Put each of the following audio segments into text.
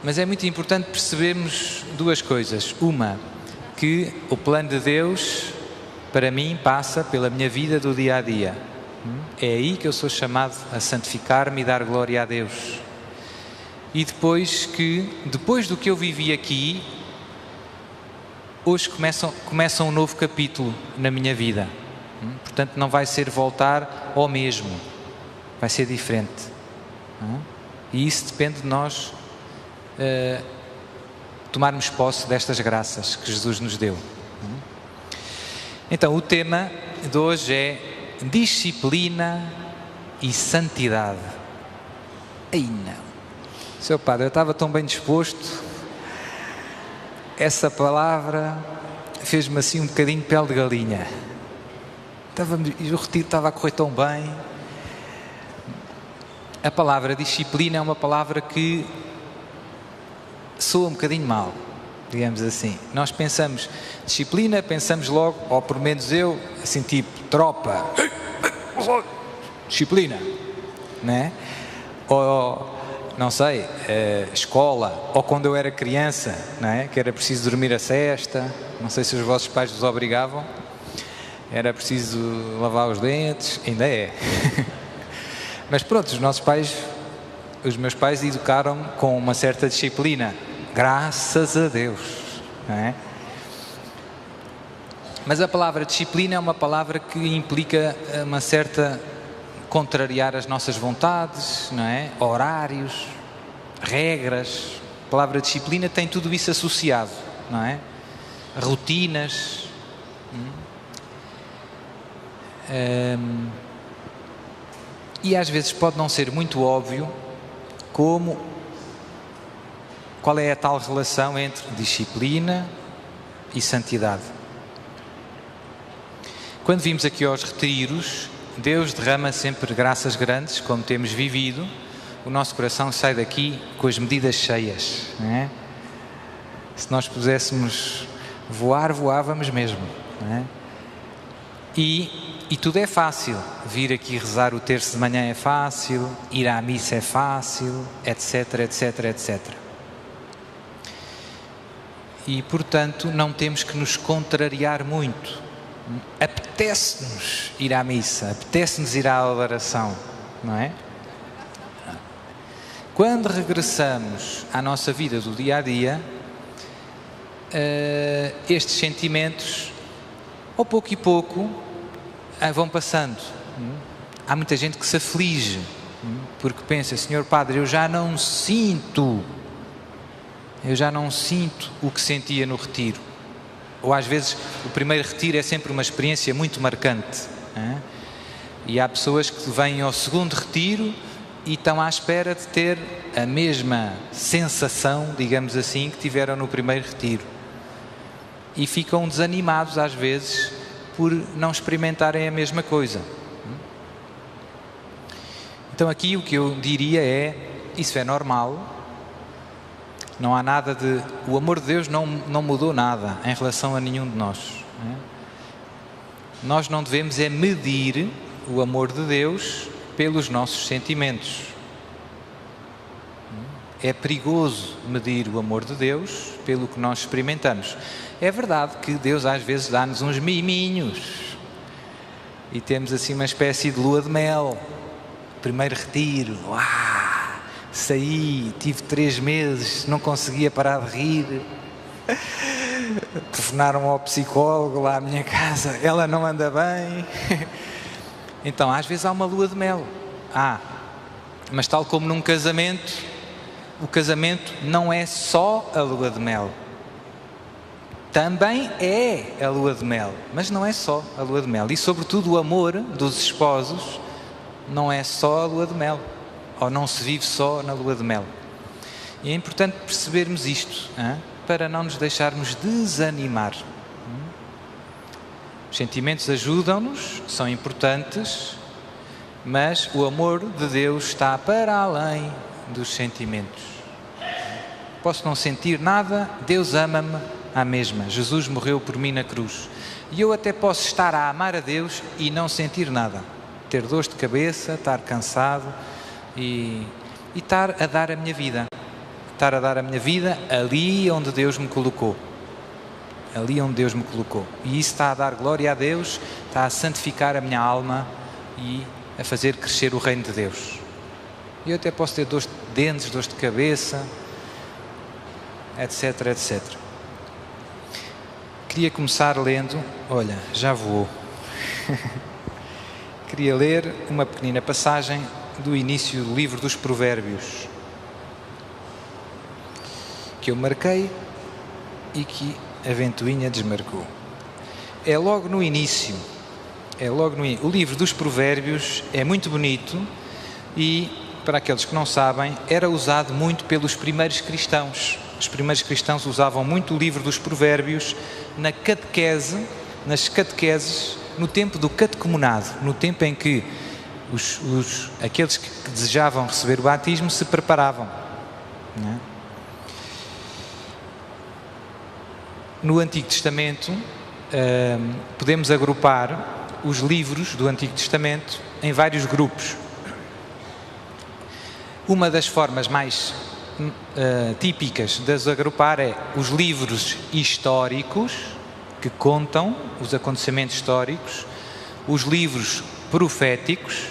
Mas é muito importante percebermos duas coisas. Uma, que o plano de Deus para mim passa pela minha vida do dia a dia. É aí que eu sou chamado a santificar-me e dar glória a Deus. E depois do que eu vivi aqui, hoje começa um novo capítulo na minha vida. Portanto, não vai ser voltar ao mesmo, vai ser diferente. E isso depende de nós tomarmos posse destas graças que Jesus nos deu. Então, o tema de hoje é disciplina e santidade. Ai não, Seu Padre, eu estava tão bem disposto, essa palavra fez-me assim um bocadinho de pele de galinha. O retiro estava a correr tão bem. A palavra disciplina é uma palavra que soa um bocadinho mal, digamos assim. Nós pensamos disciplina, pensamos logo, ou pelo menos eu, assim tipo tropa, disciplina, né? Ou não sei, escola, ou quando eu era criança, não é? Que era preciso dormir a sesta, não sei se os vossos pais vos obrigavam, era preciso lavar os dentes, ainda é. Mas pronto, os meus pais educaram-me com uma certa disciplina, graças a Deus, não é? Mas a palavra disciplina é uma palavra que implica uma certa contrariar as nossas vontades, não é? Horários, regras. A palavra disciplina tem tudo isso associado, não é? Rotinas. E às vezes pode não ser muito óbvio qual é a tal relação entre disciplina e santidade. Quando vimos aqui aos retiros, Deus derrama sempre graças grandes, como temos vivido. O nosso coração sai daqui com as medidas cheias, não é? Se nós pudéssemos voar, voávamos mesmo, não é? E tudo é fácil. Vir aqui rezar o terço de manhã é fácil, ir à missa é fácil, etc, etc, etc. E, portanto, não temos que nos contrariar muito. Apetece-nos ir à missa, apetece-nos ir à oração, não é? Quando regressamos à nossa vida do dia a dia, estes sentimentos, ao pouco e pouco, vão passando. Há muita gente que se aflige, porque pensa, Senhor Padre, eu já não sinto o que sentia no retiro. Ou às vezes o primeiro retiro é sempre uma experiência muito marcante, e há pessoas que vêm ao segundo retiro e estão à espera de ter a mesma sensação, digamos assim, que tiveram no primeiro retiro, e ficam desanimados às vezes por não experimentarem a mesma coisa. Então aqui o que eu diria é, isso é normal. Não há nada de... O amor de Deus não mudou nada em relação a nenhum de nós. Nós não devemos é medir o amor de Deus pelos nossos sentimentos. É perigoso medir o amor de Deus pelo que nós experimentamos. É verdade que Deus às vezes dá-nos uns miminhos e temos assim uma espécie de lua de mel. Primeiro retiro, saí, tive 3 meses, não conseguia parar de rir. Telefonaram ao psicólogo lá à minha casa, ela não anda bem. Então, às vezes há uma lua de mel. Mas tal como num casamento, o casamento não é só a lua de mel. Também é a lua de mel, mas não é só a lua de mel. E sobretudo o amor dos esposos não é só a lua de mel. Ou não se vive só na lua de mel. E é importante percebermos isto, para não nos deixarmos desanimar. Os sentimentos ajudam-nos, são importantes, mas o amor de Deus está para além dos sentimentos. Posso não sentir nada, Deus ama-me à mesma. Jesus morreu por mim na cruz. E eu até posso estar a amar a Deus e não sentir nada. Ter dores de cabeça, estar cansado e estar a dar a minha vida. estar a dar a minha vida ali onde Deus me colocou. Ali onde Deus me colocou. E isso está a dar glória a Deus, está a santificar a minha alma e a fazer crescer o reino de Deus. Eu até posso ter dores de dentes, dores de cabeça, etc, etc. Queria começar lendo, olha, já voou. Queria ler uma pequenina passagem do início do livro dos Provérbios, que eu marquei e que a ventoinha desmarcou. É logo no início. O livro dos Provérbios é muito bonito e, para aqueles que não sabem, era usado muito pelos primeiros cristãos. Os primeiros cristãos usavam muito o livro dos Provérbios na catequese, nas catequeses, no tempo do catecumenado, no tempo em que aqueles que desejavam receber o batismo se preparavam. Não é? No Antigo Testamento, podemos agrupar os livros do Antigo Testamento em vários grupos. Uma das formas mais típicas de as agrupar é os livros históricos, que contam os acontecimentos históricos, os livros proféticos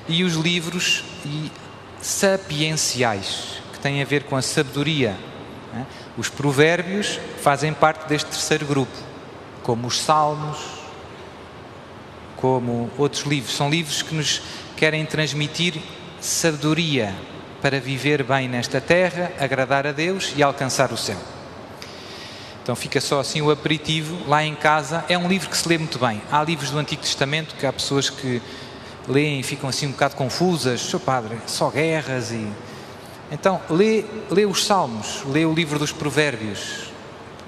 e os livros sapienciais, que têm a ver com a sabedoria. Os provérbios fazem parte deste terceiro grupo, como os salmos, como outros livros. São livros que nos querem transmitir sabedoria para viver bem nesta terra, agradar a Deus e alcançar o céu. Então fica só assim o aperitivo. Lá em casa é um livro que se lê muito bem. Há livros do Antigo Testamento que há pessoas que leem e ficam assim um bocado confusas. Seu padre, só guerras e... Então lê os Salmos, lê o livro dos Provérbios.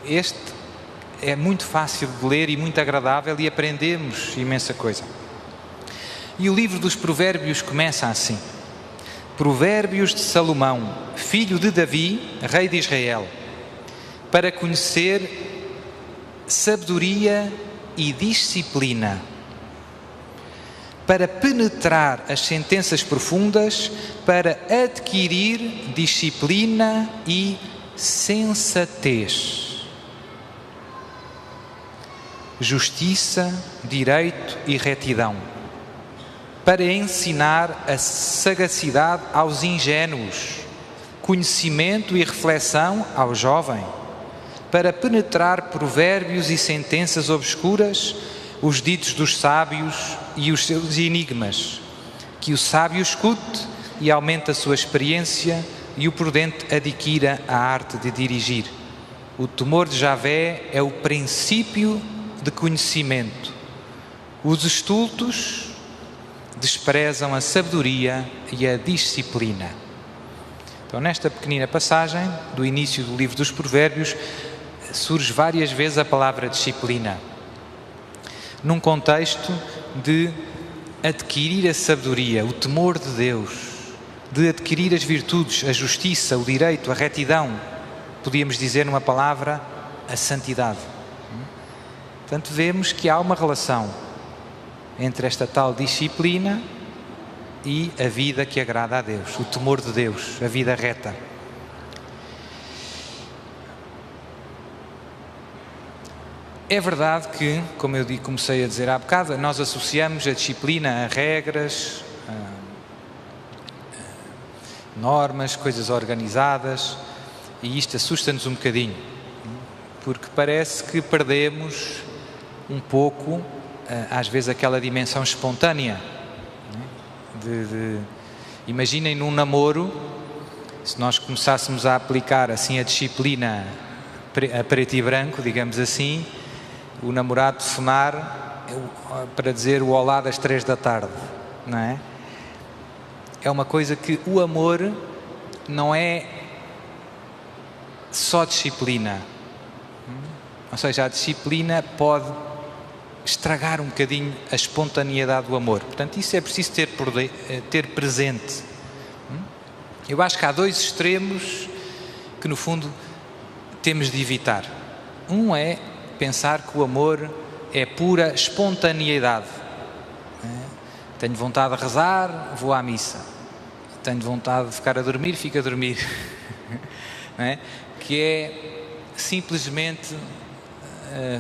Este é muito fácil de ler e muito agradável e aprendemos imensa coisa. E o livro dos Provérbios começa assim: Provérbios de Salomão, filho de Davi, rei de Israel, para conhecer sabedoria e disciplina, para penetrar as sentenças profundas, para adquirir disciplina e sensatez, justiça, direito e retidão, para ensinar a sagacidade aos ingênuos, conhecimento e reflexão ao jovem, para penetrar provérbios e sentenças obscuras, os ditos dos sábios e os seus enigmas, que o sábio escute e aumente a sua experiência e o prudente adquira a arte de dirigir. O temor de Javé é o princípio de conhecimento. Os estultos desprezam a sabedoria e a disciplina. Então, nesta pequenina passagem do início do livro dos Provérbios, surge várias vezes a palavra disciplina, num contexto de adquirir a sabedoria, o temor de Deus, de adquirir as virtudes, a justiça, o direito, a retidão, podíamos dizer numa palavra, a santidade. Portanto, vemos que há uma relação entre esta tal disciplina e a vida que agrada a Deus, o temor de Deus, a vida reta. É verdade que, como eu comecei a dizer há bocado, nós associamos a disciplina a regras, a normas, coisas organizadas, e isto assusta-nos um bocadinho, porque parece que perdemos um pouco, às vezes, aquela dimensão espontânea. Imaginem num namoro, se nós começássemos a aplicar assim a disciplina a preto e branco, digamos assim, o namorado telefonar para dizer o olá das 3 da tarde, não é? É uma coisa que o amor não é só disciplina. Ou seja, a disciplina pode estragar um bocadinho a espontaneidade do amor. Portanto, isso é preciso ter presente. Eu acho que há dois extremos que, no fundo, temos de evitar. Um é pensar que o amor é pura espontaneidade. Tenho vontade de rezar, vou à missa. tenho vontade de ficar a dormir, fico a dormir. Não é? Que é simplesmente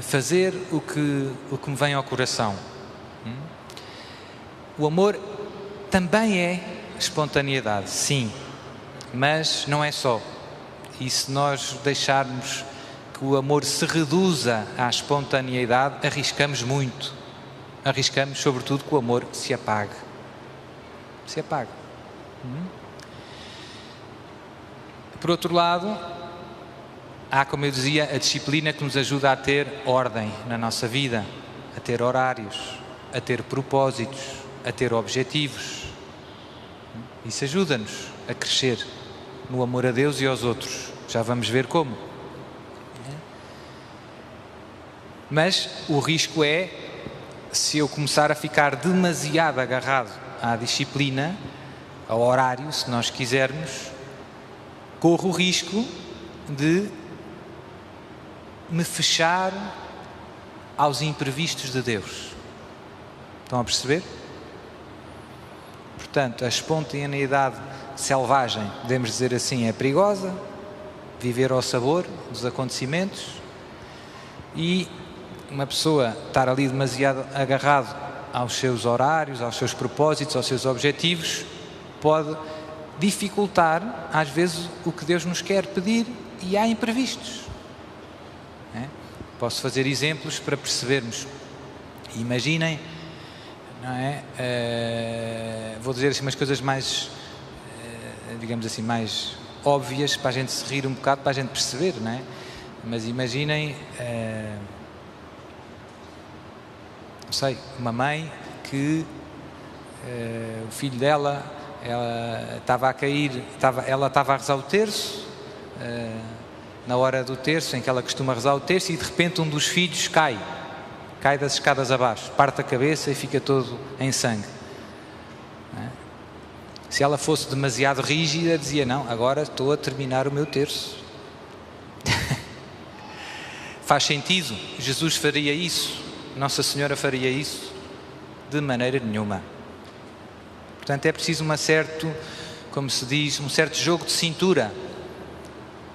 fazer o que me vem ao coração. O amor também é espontaneidade, sim, mas não é só. E se nós deixarmos que o amor se reduza à espontaneidade, arriscamos muito. Arriscamos, sobretudo, que o amor se apague. Se apague. Por outro lado, há, como eu dizia, a disciplina que nos ajuda a ter ordem na nossa vida, a ter horários, a ter propósitos, a ter objetivos. Isso ajuda-nos a crescer no amor a Deus e aos outros. Já vamos ver como. Mas o risco é, se eu começar a ficar demasiado agarrado à disciplina, ao horário, se nós quisermos, corro o risco de me fechar aos imprevistos de Deus. Estão a perceber? Portanto, a espontaneidade selvagem, podemos dizer assim, é perigosa. Viver ao sabor dos acontecimentos. E uma pessoa estar ali demasiado agarrado aos seus horários, aos seus propósitos, aos seus objetivos, pode dificultar, às vezes, o que Deus nos quer pedir, e há imprevistos. Posso fazer exemplos para percebermos. Imaginem, não é? Vou dizer assim umas coisas mais, digamos assim, mais óbvias, para a gente se rir um bocado, para a gente perceber, não é? Mas imaginem, não sei, uma mãe que o filho dela, ela estava a cair, ela estava a rezar o terço, na hora do terço, em que ela costuma rezar o terço, e de repente um dos filhos cai das escadas abaixo, parte a cabeça e fica todo em sangue. Se ela fosse demasiado rígida, dizia: não, agora estou a terminar o meu terço. Faz sentido? Jesus faria isso? Nossa Senhora faria isso? De maneira nenhuma. Portanto, é preciso como se diz, um certo jogo de cintura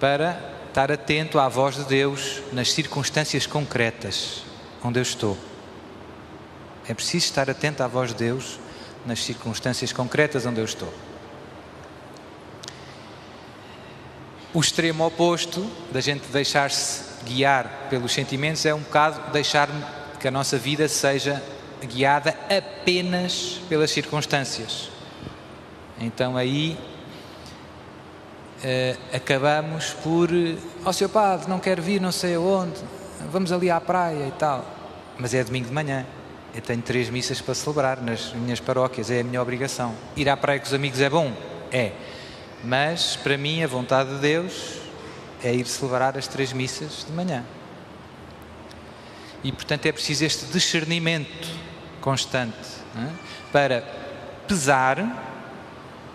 para estar atento à voz de Deus nas circunstâncias concretas onde eu estou. É preciso estar atento à voz de Deus nas circunstâncias concretas onde eu estou. O extremo oposto da gente deixar-se guiar pelos sentimentos é um bocado deixar que a nossa vida seja guiada apenas pelas circunstâncias. Então aí acabamos por: ó Sr. Padre, não quero vir não sei aonde, vamos ali à praia e tal. Mas é domingo de manhã, eu tenho 3 missas para celebrar nas minhas paróquias, é a minha obrigação. Ir à praia com os amigos é bom? É. Mas para mim a vontade de Deus é ir celebrar as 3 missas de manhã. E portanto é preciso este discernimento constante, para pesar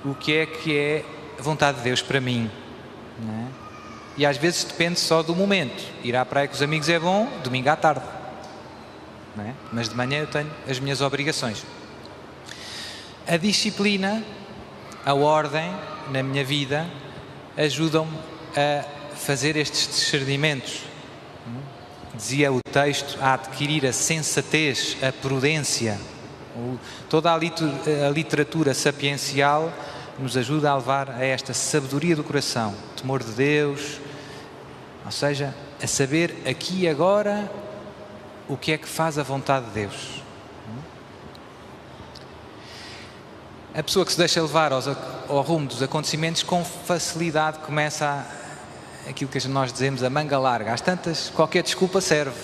o que é a vontade de Deus para mim. E às vezes depende só do momento. Ir à praia com os amigos é bom, domingo à tarde. Mas de manhã eu tenho as minhas obrigações. A disciplina, a ordem na minha vida ajudam-me a fazer estes discernimentos. Dizia o texto: a adquirir a sensatez, a prudência. Toda a literatura sapiencial nos ajuda a levar a esta sabedoria do coração, temor de Deus, ou seja, a saber aqui e agora o que é que faz a vontade de Deus. A pessoa que se deixa levar ao rumo dos acontecimentos, com facilidade começa aquilo que nós dizemos, a manga larga. Às tantas, qualquer desculpa serve,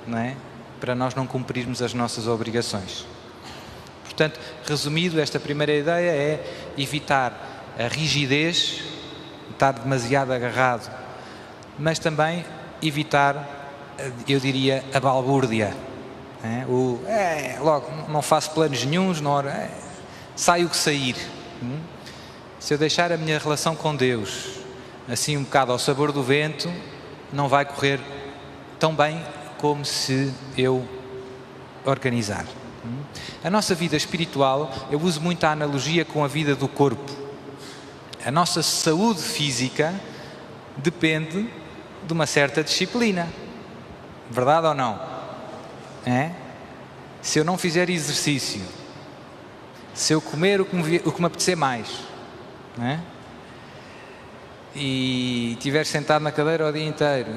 não é? Para nós não cumprirmos as nossas obrigações. Portanto, resumido, esta primeira ideia é evitar a rigidez, estar demasiado agarrado, mas também evitar, eu diria, a balbúrdia. Logo, não faço planos nenhuns, sai o que sair. Se eu deixar a minha relação com Deus assim um bocado ao sabor do vento, não vai correr tão bem como se eu organizar. A nossa vida espiritual, eu uso muito a analogia com a vida do corpo. A nossa saúde física depende de uma certa disciplina. Verdade ou não? Se eu não fizer exercício, se eu comer o que me apetecer mais, e estiver sentado na cadeira o dia inteiro,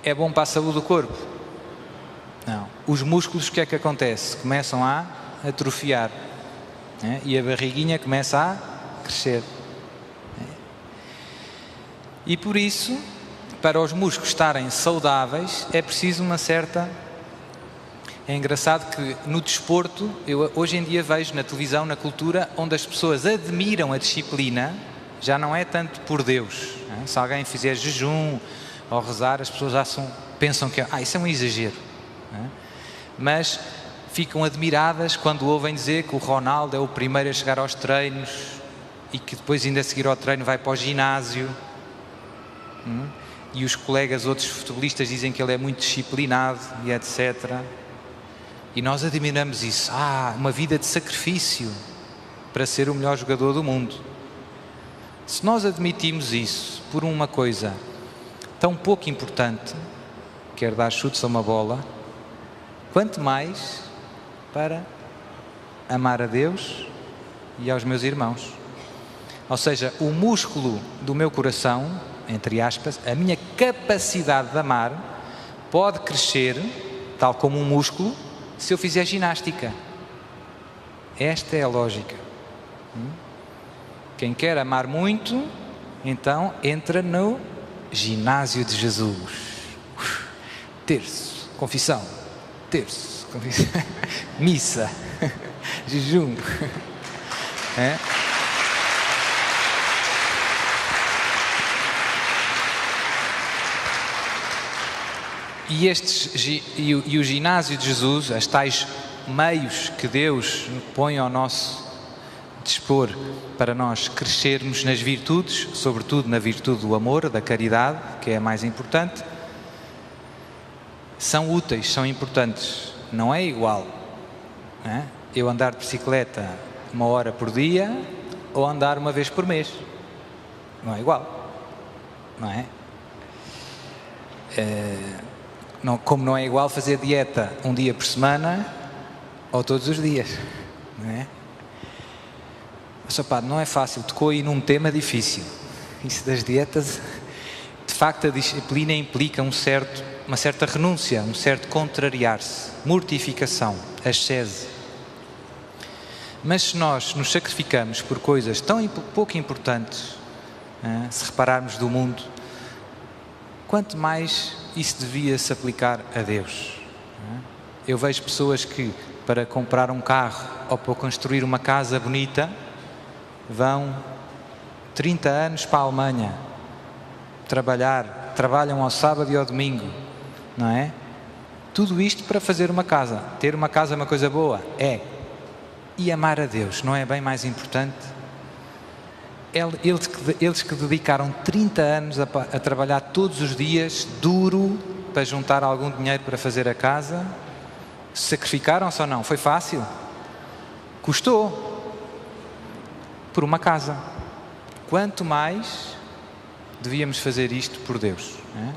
é bom para a saúde do corpo? Não. Os músculos, o que é que acontece? Começam a atrofiar, e a barriguinha começa a crescer. E por isso, para os músculos estarem saudáveis, é preciso uma certa... É engraçado que no desporto, eu hoje em dia vejo na televisão, na cultura, onde as pessoas admiram a disciplina, já não é tanto por Deus. Se alguém fizer jejum ou rezar, as pessoas pensam que isso é um exagero. Mas ficam admiradas quando ouvem dizer que o Ronaldo é o primeiro a chegar aos treinos e que depois, ainda a seguir ao treino, vai para o ginásio. E os colegas, outros futebolistas, dizem que ele é muito disciplinado e etc. E nós admiramos isso. Uma vida de sacrifício para ser o melhor jogador do mundo. Se nós admitimos isso por uma coisa tão pouco importante, quer dar chutes a uma bola, quanto mais para amar a Deus e aos meus irmãos. Ou seja, o músculo do meu coração, entre aspas, a minha capacidade de amar, pode crescer, tal como um músculo, se eu fizer ginástica. Esta é a lógica. Quem quer amar muito, então entra no ginásio de Jesus. Terço, confissão. Terço, confissão. Missa, jejum. E o ginásio de Jesus, as tais meios que Deus põe ao nosso dispor para nós crescermos nas virtudes, sobretudo na virtude do amor, da caridade, que é a mais importante, são úteis, são importantes. Não é igual eu andar de bicicleta 1 hora por dia ou andar uma vez por mês. Não é igual, não é? Como não é igual fazer dieta 1 dia por semana ou todos os dias, não é? Mas, não é fácil, tocou aí num tema difícil. Isso das dietas, de facto a disciplina implica uma certa renúncia, um certo contrariar-se, mortificação, ascese. Mas se nós nos sacrificamos por coisas tão pouco importantes, se repararmos do mundo, quanto mais isso devia se aplicar a Deus. Eu vejo pessoas que, para comprar um carro ou para construir uma casa bonita, vão 30 anos para a Alemanha trabalham ao sábado e ao domingo, não é? Tudo isto para fazer uma casa. Ter uma casa é uma coisa boa? É. E amar a Deus não é bem mais importante? Eles que dedicaram 30 anos a trabalhar todos os dias, duro, para juntar algum dinheiro para fazer a casa, sacrificaram-se ou não? Foi fácil? Custou por uma casa. Quanto mais devíamos fazer isto por Deus, não é?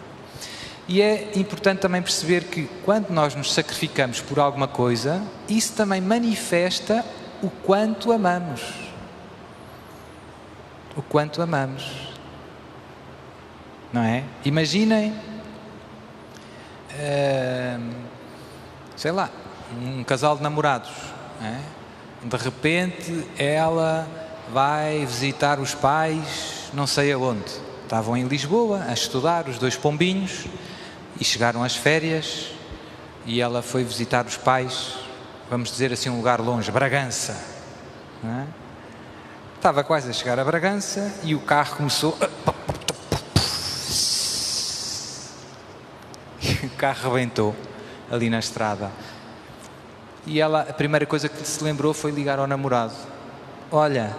E é importante também perceber que quando nós nos sacrificamos por alguma coisa, isso também manifesta o quanto amamos. O quanto amamos. Não é? Imaginem, sei lá, um casal de namorados, não é? De repente ela vai visitar os pais não sei aonde. Estavam em Lisboa a estudar, os 2 pombinhos, e chegaram às férias e ela foi visitar os pais, vamos dizer assim, um lugar longe, Bragança, não é? Estava quase a chegar a Bragança e o carro começou o carro rebentou ali na estrada e ela, a primeira coisa que se lembrou foi ligar ao namorado: olha,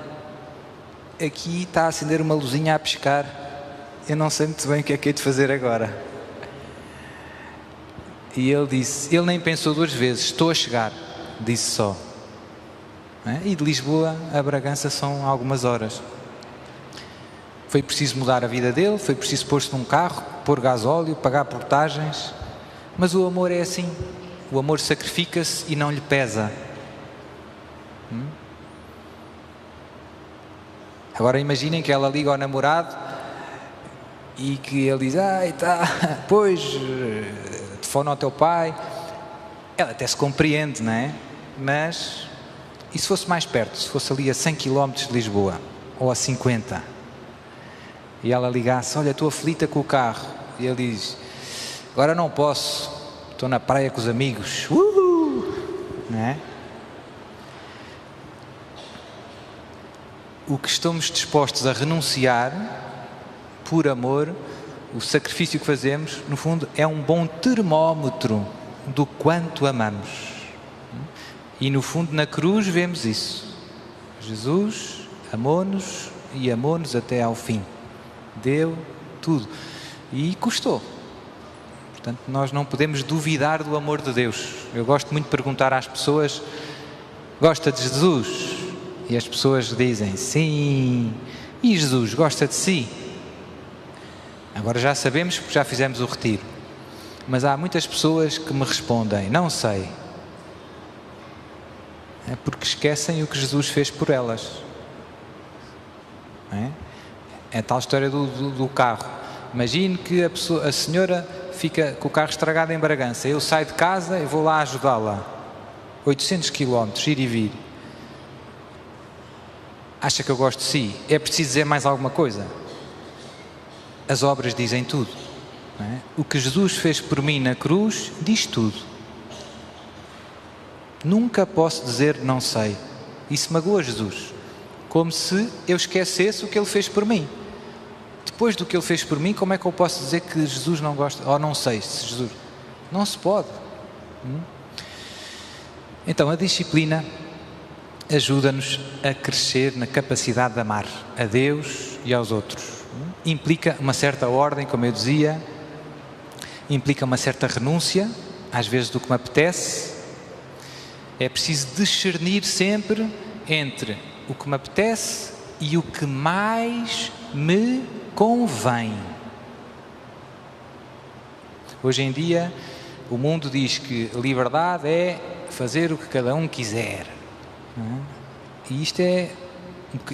aqui está a acender uma luzinha a piscar, eu não sei muito bem o que é que hei de fazer agora. E ele nem pensou 2 vezes, estou a chegar, disse só. E de Lisboa a Bragança são algumas horas. Foi preciso mudar a vida dele, foi preciso pôr-se num carro, pôr gasóleo, pagar portagens. Mas o amor é assim. O amor sacrifica-se e não lhe pesa. Agora imaginem que ela liga ao namorado e que ele diz: ai, tá, pois, telefona ao teu pai. Ela até se compreende, não é? Mas, e se fosse mais perto? Se fosse ali a 100 km de Lisboa, ou a 50? E ela ligasse: olha, estou aflita com o carro. E ele diz: agora não posso, estou na praia com os amigos. Não é? O que estamos dispostos a renunciar por amor, o sacrifício que fazemos, no fundo, é um bom termómetro do quanto amamos. E no fundo, na cruz, vemos isso. Jesus amou-nos e amou-nos até ao fim. Deu tudo. E custou. Portanto, nós não podemos duvidar do amor de Deus. Eu gosto muito de perguntar às pessoas: gosta de Jesus? E as pessoas dizem: sim. E Jesus gosta de si? Agora já sabemos porque já fizemos o retiro. Mas há muitas pessoas que me respondem: não sei. É porque esquecem o que Jesus fez por elas. É a tal história do carro. Imagine que a senhora fica com o carro estragado em Bragança. Eu saio de casa e vou lá ajudá-la. 800 km, ir e vir. Acha que eu gosto de si? É preciso dizer mais alguma coisa? As obras dizem tudo. Não é? O que Jesus fez por mim na cruz diz tudo. Nunca posso dizer não sei. Isso magoa Jesus. Como se eu esquecesse o que Ele fez por mim. Depois do que Ele fez por mim, como é que eu posso dizer que Jesus não gosta? Ou não sei se Jesus... Não se pode. Então, a disciplina ajuda-nos a crescer na capacidade de amar a Deus e aos outros. Implica uma certa ordem, como eu dizia, implica uma certa renúncia, às vezes do que me apetece. É preciso discernir sempre entre o que me apetece e o que mais me convém. Hoje em dia, o mundo diz que liberdade é fazer o que cada um quiser. E isto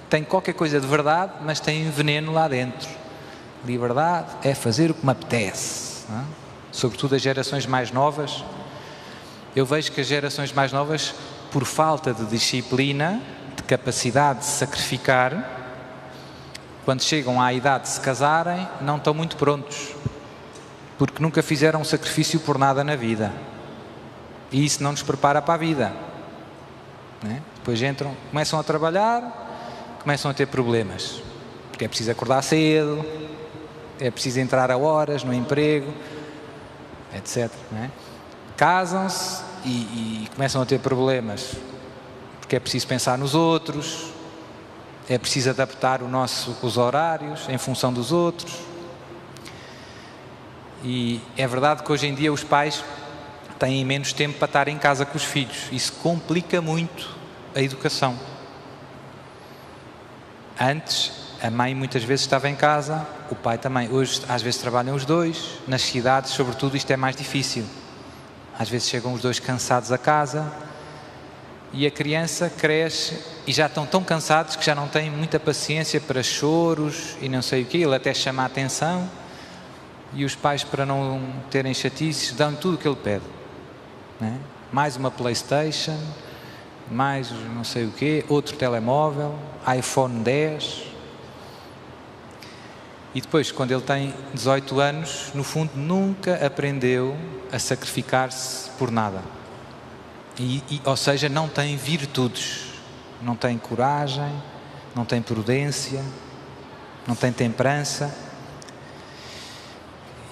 tem qualquer coisa de verdade, mas tem veneno lá dentro. Liberdade é fazer o que me apetece. Sobretudo as gerações mais novas. Eu vejo que as gerações mais novas, por falta de disciplina, de capacidade de sacrificar, quando chegam à idade de se casarem, não estão muito prontos, porque nunca fizeram um sacrifício por nada na vida. E isso não nos prepara para a vida. Depois começam a trabalhar, começam a ter problemas, porque é preciso acordar cedo, é preciso entrar a horas no emprego, etc. Casam-se e começam a ter problemas, porque é preciso pensar nos outros, é preciso adaptar os horários em função dos outros. E é verdade que hoje em dia os pais têm menos tempo para estar em casa com os filhos. Isso complica muito a educação. Antes, a mãe muitas vezes estava em casa, o pai também. Hoje, às vezes, trabalham os dois. Nas cidades, sobretudo, isto é mais difícil. Às vezes chegam os dois cansados a casa e a criança cresce e já estão tão cansados que já não têm muita paciência para choros e não sei o quê. Ele até chama a atenção e os pais, para não terem chatices, dão tudo o que ele pede. Mais uma PlayStation, mais não sei o quê, outro telemóvel, iPhone 10. E depois, quando ele tem 18 anos, no fundo nunca aprendeu a sacrificar-se por nada. Ou seja, não tem virtudes, não tem coragem, não tem prudência, não tem temperança.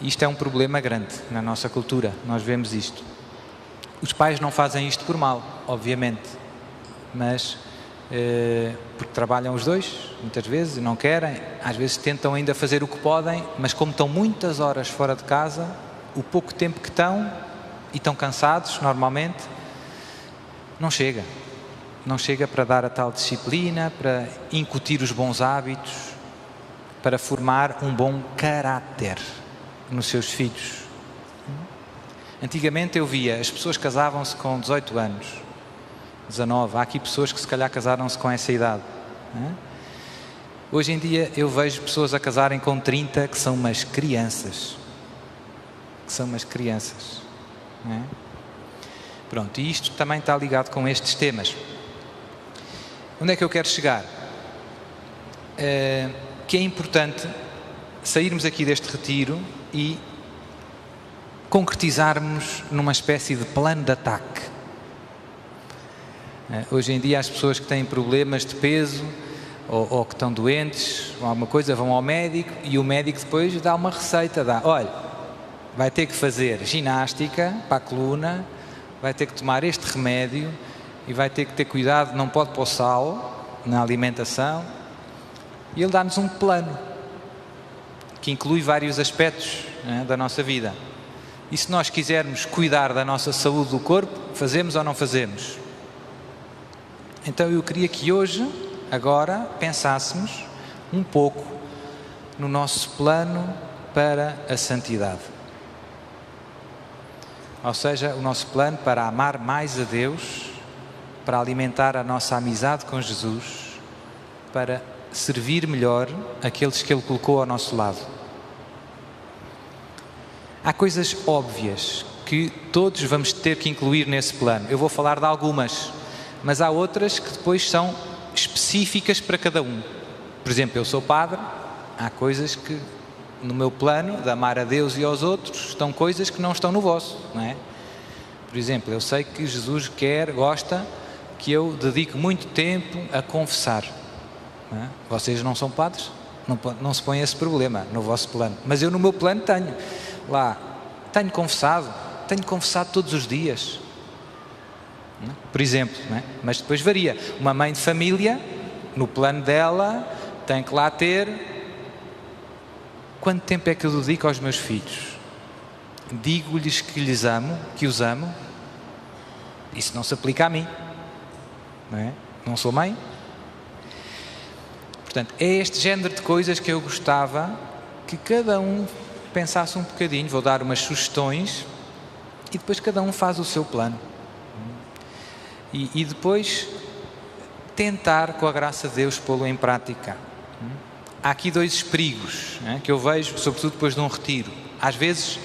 Isto é um problema grande na nossa cultura, nós vemos isto. Os pais não fazem isto por mal, obviamente, mas porque trabalham os dois, muitas vezes, e não querem, às vezes tentam ainda fazer o que podem, mas como estão muitas horas fora de casa, o pouco tempo que estão, e estão cansados normalmente, não chega para dar a tal disciplina, para incutir os bons hábitos. para formar um bom caráter nos seus filhos. Antigamente eu via, as pessoas casavam-se com 18 anos, 19, há aqui pessoas que se calhar casaram-se com essa idade. Hoje em dia eu vejo pessoas a casarem com 30 que são umas crianças. Pronto, e isto também está ligado com estes temas. Onde é que eu quero chegar? Que é importante sairmos aqui deste retiro e concretizarmos numa espécie de plano de ataque. Hoje em dia as pessoas que têm problemas de peso ou que estão doentes ou alguma coisa vão ao médico e o médico depois dá uma receita, olha, vai ter que fazer ginástica para a coluna, vai ter que tomar este remédio e vai ter que ter cuidado, não pode pôr sal na alimentação. E ele dá-nos um plano que inclui vários aspectos da nossa vida. E se nós quisermos cuidar da nossa saúde do corpo, fazemos ou não fazemos? Então eu queria que hoje, agora, pensássemos um pouco no nosso plano para a santidade. Ou seja, o nosso plano para amar mais a Deus, para alimentar a nossa amizade com Jesus, para servir melhor aqueles que Ele colocou ao nosso lado. Há coisas óbvias que todos vamos ter que incluir nesse plano. Eu vou falar de algumas, mas há outras que depois são específicas para cada um. Por exemplo, eu sou padre, há coisas que no meu plano de amar a Deus e aos outros estão coisas que não estão no vosso, não é? Por exemplo, eu sei que Jesus gosta que eu dedique muito tempo a confessar. Não é? Vocês não são padres, não se põe esse problema no vosso plano, mas eu no meu plano tenho. Lá, tenho confessado todos os dias, por exemplo, não é? Mas depois varia. Uma mãe de família, no plano dela, tem que lá ter quanto tempo é que eu dedico aos meus filhos? Digo-lhes que os amo, isso não se aplica a mim, não é? Não sou mãe. Portanto, é este género de coisas que eu gostava que cada um pensasse um bocadinho. Vou dar umas sugestões e depois cada um faz o seu plano. E depois tentar, com a graça de Deus, pô-lo em prática. Há aqui dois perigos que eu vejo, sobretudo depois de um retiro. Às vezes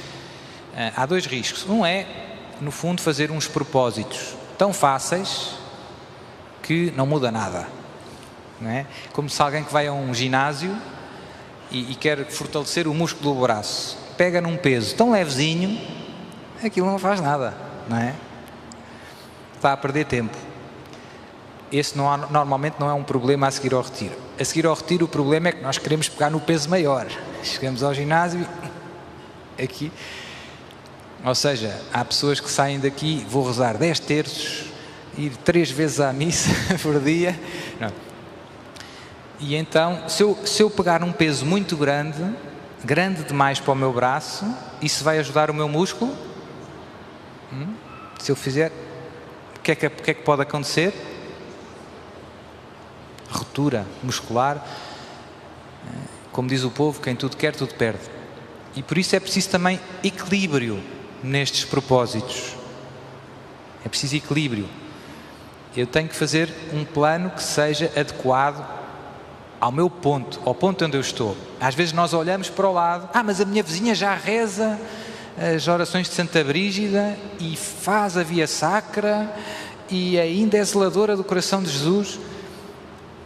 há dois riscos. Um é, no fundo, fazer uns propósitos tão fáceis que não muda nada. Não é? Como se alguém que vai a um ginásio e quer fortalecer o músculo do braço, pega num peso tão levezinho, aquilo não faz nada, não é? Está a perder tempo. Esse normalmente não é um problema a seguir ao retiro. A seguir ao retiro o problema é que nós queremos pegar no peso maior. Chegamos ao ginásio, aqui, ou seja, há pessoas que saem daqui, vou rezar 10 terços, ir 3 vezes à missa por dia, não. E então, se eu pegar um peso muito grande demais para o meu braço, isso vai ajudar o meu músculo? Se eu fizer, o que é que pode acontecer? Ruptura muscular. Como diz o povo, quem tudo quer, tudo perde. E por isso é preciso também equilíbrio nestes propósitos. É preciso equilíbrio. Eu tenho que fazer um plano que seja adequado ao meu ponto, ao ponto onde eu estou. Às vezes nós olhamos para o lado, mas a minha vizinha já reza as orações de Santa Brígida e faz a via sacra e ainda é zeladora do coração de Jesus.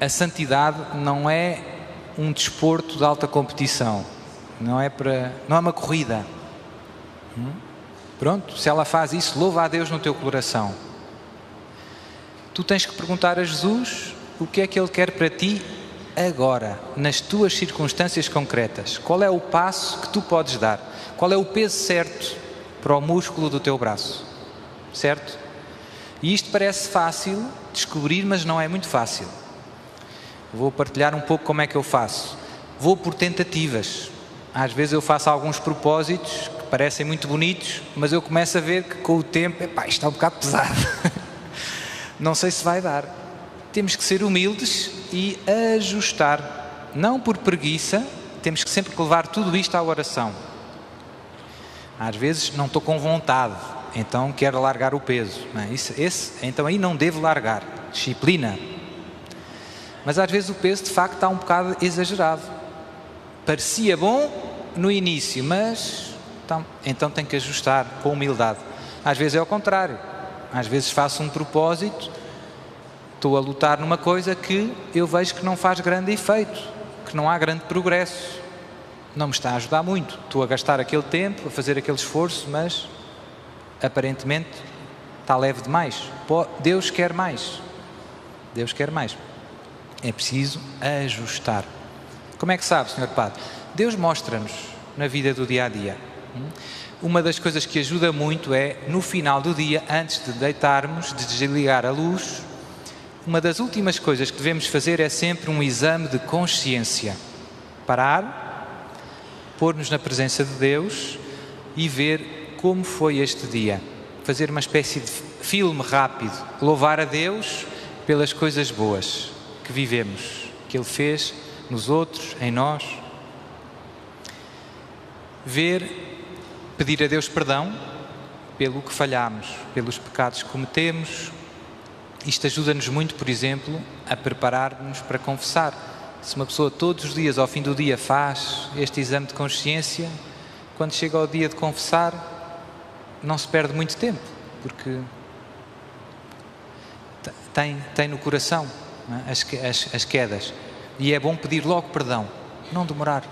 A santidade não é um desporto de alta competição, não é uma corrida. Pronto, se ela faz isso, louva a Deus no teu coração. Tu tens que perguntar a Jesus o que é que Ele quer para ti agora, nas tuas circunstâncias concretas. Qual é o passo que tu podes dar? Qual é o peso certo para o músculo do teu braço? Certo? E isto parece fácil descobrir, mas não é muito fácil. Vou partilhar um pouco como é que eu faço. Vou por tentativas. Às vezes eu faço alguns propósitos que parecem muito bonitos, mas eu começo a ver que com o tempo, isto está um bocado pesado. Não sei se vai dar. Temos que ser humildes e ajustar, não por preguiça, temos que sempre levar tudo isto à oração. Às vezes não estou com vontade, então quero largar o peso. Não é? Então aí não devo largar. Disciplina. Mas às vezes o peso de facto está um bocado exagerado. Parecia bom no início, mas então tenho que ajustar com humildade. Às vezes é ao contrário. Às vezes faço um propósito, estou a lutar numa coisa que eu vejo que não faz grande efeito, que não há grande progresso. Não me está a ajudar muito. Estou a gastar aquele tempo, a fazer aquele esforço, mas aparentemente está leve demais. Deus quer mais. Deus quer mais. É preciso ajustar. Como é que sabe, Sr. Padre? Deus mostra-nos na vida do dia-a-dia. Uma das coisas que ajuda muito é, no final do dia, antes de deitarmos, de desligar a luz, uma das últimas coisas que devemos fazer é sempre um exame de consciência. Parar, pôr-nos na presença de Deus e ver como foi este dia. Fazer uma espécie de filme rápido. Louvar a Deus pelas coisas boas que vivemos, que Ele fez nos outros, em nós. Pedir a Deus perdão pelo que falhamos, pelos pecados que cometemos. Isto ajuda-nos muito, por exemplo, a preparar-nos para confessar. Se uma pessoa todos os dias, ao fim do dia, faz este exame de consciência, quando chega ao dia de confessar, não se perde muito tempo, porque tem no coração, não é? as quedas. E é bom pedir logo perdão, não demorar.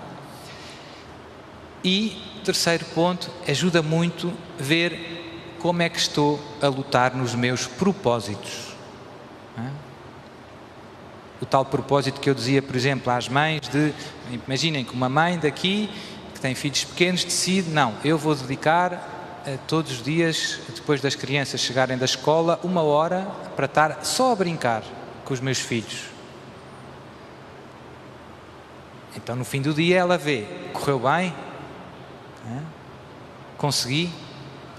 E, terceiro ponto, ajuda muito ver como é que estou a lutar nos meus propósitos. Não é? O tal propósito que eu dizia, por exemplo, às mães imaginem que uma mãe daqui, que tem filhos pequenos, decide, não, eu vou dedicar todos os dias, depois das crianças chegarem da escola, 1 hora para estar só a brincar com os meus filhos. Então, no fim do dia, ela vê, correu bem? Consegui?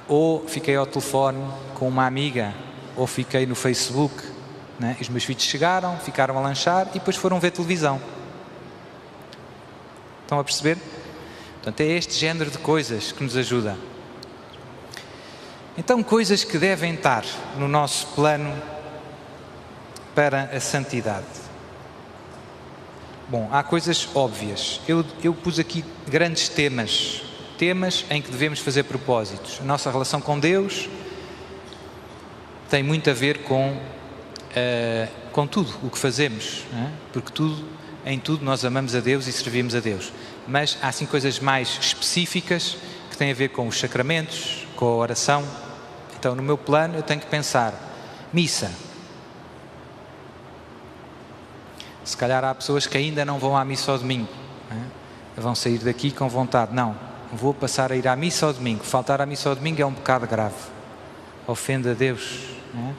Ou fiquei ao telefone com uma amiga, ou fiquei no Facebook. Né? Os meus filhos chegaram, ficaram a lanchar e depois foram ver televisão. Estão a perceber? Portanto, é este género de coisas que nos ajuda. Então, coisas que devem estar no nosso plano para a santidade. Bom, há coisas óbvias. Eu pus aqui grandes temas em que devemos fazer propósitos. A nossa relação com Deus tem muito a ver com tudo o que fazemos, não é? Porque em tudo nós amamos a Deus e servimos a Deus. Mas há assim coisas mais específicas que têm a ver com os sacramentos, com a oração. Então, no meu plano, eu tenho que pensar: missa. Se calhar há pessoas que ainda não vão à missa ao domingo, não é? Vão sair daqui com vontade. Não, vou passar a ir à missa ao domingo. Faltar à missa ao domingo é um pecado grave. Ofende a Deus, não é?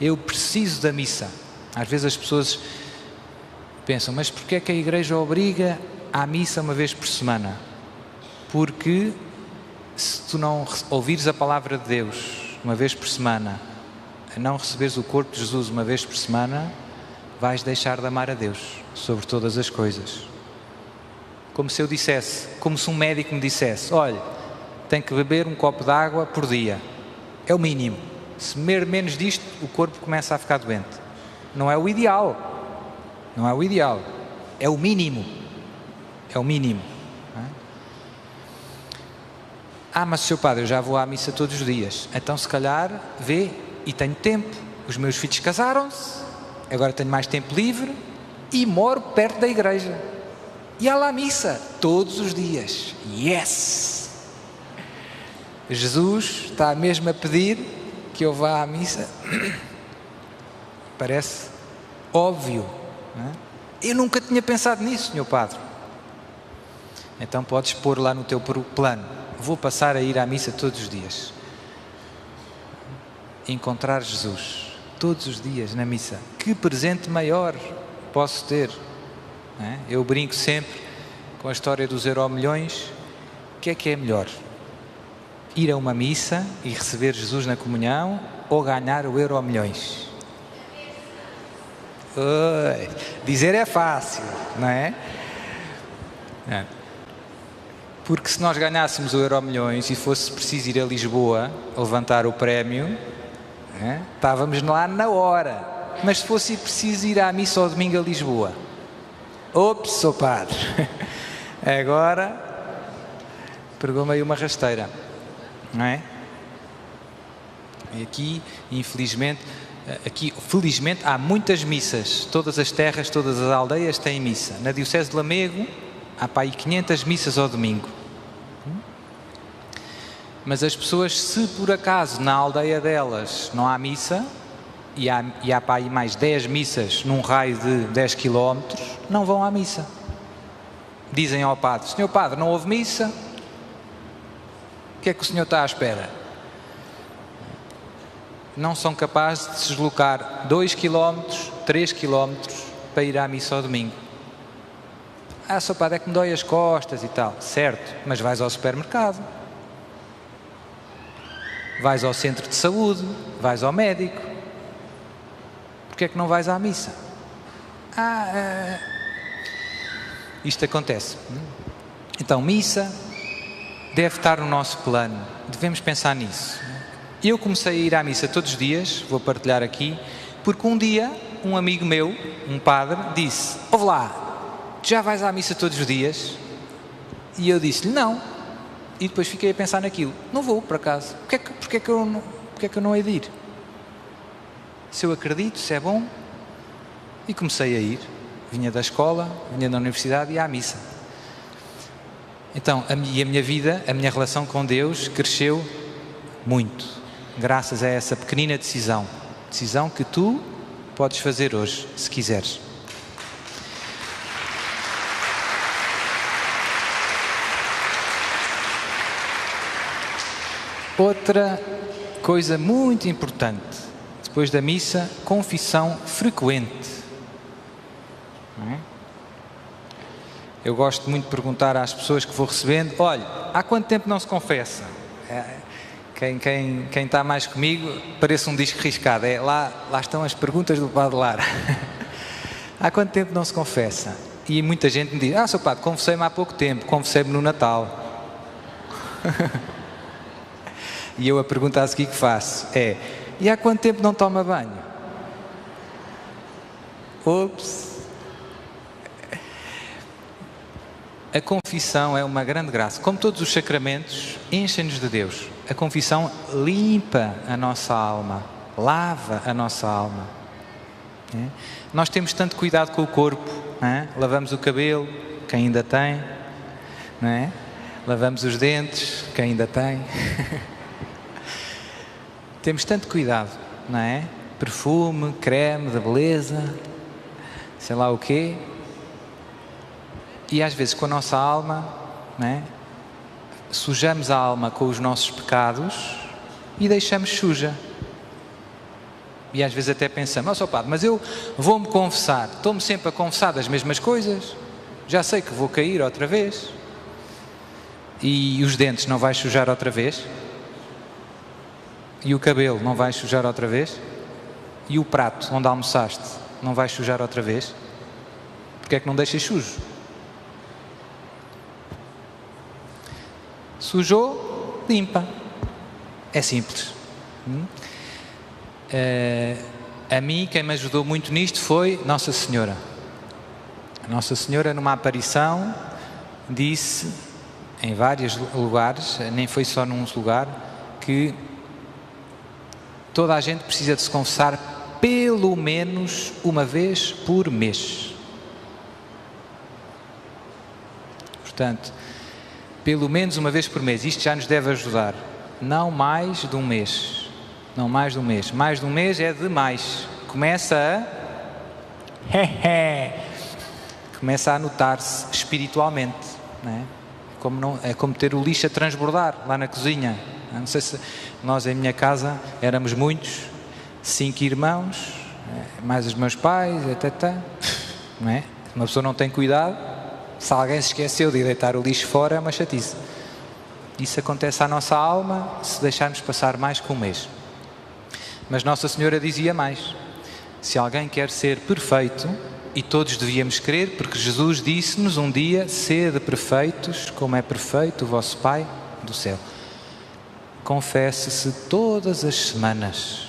Eu preciso da missa. Às vezes as pessoas pensam, mas porquê é que a igreja obriga à missa uma vez por semana? Porque se tu não ouvires a palavra de Deus uma vez por semana, a não receberes o corpo de Jesus uma vez por semana, vais deixar de amar a Deus sobre todas as coisas. Como se eu dissesse, como se um médico me dissesse, olha, tem que beber um copo de água por dia. É o mínimo. Se beber menos disto, o corpo começa a ficar doente. Não é o ideal. Não é o ideal. É o mínimo. É o mínimo. Mas Sr. Padre, eu já vou à missa todos os dias. Então, se calhar, vê, e tenho tempo. Os meus filhos casaram-se, agora tenho mais tempo livre e moro perto da igreja. E há lá a missa todos os dias. Yes! Jesus está mesmo a pedir que eu vá à missa. Parece óbvio, não é? Eu nunca tinha pensado nisso, Sr. Padre. Então podes pôr lá no teu plano: vou passar a ir à missa todos os dias. Encontrar Jesus todos os dias na missa. Que presente maior posso ter, não é? Eu brinco sempre com a história dos Euromilhões. O que é melhor? Ir a uma missa e receber Jesus na comunhão ou ganhar o Euromilhões? Dizer é fácil, não é? É. Porque se nós ganhássemos o Euromilhões e fosse preciso ir a Lisboa a levantar o prémio, estávamos lá na hora. Mas se fosse preciso ir à missa ao domingo a Lisboa, ops, sou padre, agora pegou-me aí uma rasteira, não é? E aqui, infelizmente, felizmente há muitas missas, todas as terras, todas as aldeias têm missa. Na Diocese de Lamego há para aí 500 missas ao domingo. Mas as pessoas, se por acaso na aldeia delas não há missa, e há para aí mais 10 missas num raio de 10 km, não vão à missa. Dizem ao padre: Senhor padre, não houve missa, o que é que o senhor está à espera? Não são capazes de se deslocar 2 km, 3 km para ir à missa ao domingo. Senhor padre, é que me dói as costas e tal. Certo, mas vais ao supermercado, vais ao centro de saúde, vais ao médico. Porquê é que não vais à missa? Isto acontece. Então, missa deve estar no nosso plano. Devemos pensar nisso. Eu comecei a ir à missa todos os dias, vou partilhar aqui, porque um dia um amigo meu, um padre, disse: ouve lá, já vais à missa todos os dias? E eu disse-lhe: não. E depois fiquei a pensar naquilo: não vou, por acaso. Porquê é que eu não hei de ir? Se eu acredito, se é bom. E comecei a ir. Vinha da escola, vinha da universidade e ia à missa. Então, a minha vida, a minha relação com Deus cresceu muito, graças a essa pequenina decisão. Decisão que tu podes fazer hoje, se quiseres. Outra coisa muito importante, depois da missa, confissão frequente. Não é? Eu gosto muito de perguntar às pessoas que vou recebendo: olha, há quanto tempo não se confessa? Quem está mais comigo parece um disco riscado. Lá estão as perguntas do Padre Lara. Há quanto tempo não se confessa? E muita gente me diz: Sr. Padre, confessei-me há pouco tempo, confessei-me no Natal. E eu a pergunta a seguir que faço é: e há quanto tempo não toma banho? Ops! A confissão é uma grande graça. Como todos os sacramentos, enchem-nos de Deus. A confissão limpa a nossa alma, lava a nossa alma. Nós temos tanto cuidado com o corpo, lavamos o cabelo, quem ainda tem, não é? Lavamos os dentes, quem ainda tem. Temos tanto cuidado, não é? Perfume, creme de beleza, sei lá o quê. E às vezes com a nossa alma, não é? Sujamos a alma com os nossos pecados e deixamos suja. E às vezes até pensamos: Sr. Padre, mas eu vou-me confessar, estou-me sempre a confessar das mesmas coisas, já sei que vou cair outra vez. E os dentes não vais sujar outra vez? E o cabelo não vais sujar outra vez? E o prato onde almoçaste não vais sujar outra vez? Porque é que não deixas sujo? Sujou, limpa. É simples. A mim, quem me ajudou muito nisto foi Nossa Senhora. Nossa Senhora, numa aparição, disse em vários lugares, nem foi só num lugar, que toda a gente precisa de se confessar pelo menos uma vez por mês. Portanto, pelo menos uma vez por mês. Isto já nos deve ajudar. Não mais de um mês. Não mais de um mês. Mais de um mês é demais. Começa a notar-se espiritualmente. Não é? É como ter o lixo a transbordar lá na cozinha. Não sei se nós em minha casa éramos muitos, 5 irmãos, mais os meus pais, não é? Uma pessoa não tem cuidado. Se alguém se esqueceu de deitar o lixo fora, é uma chatice. Isso acontece à nossa alma se deixarmos passar mais que um mês. Mas Nossa Senhora dizia mais: se alguém quer ser perfeito, e todos devíamos crer, porque Jesus disse-nos um dia: sede perfeitos, como é perfeito o vosso Pai do céu. Confesse-se todas as semanas.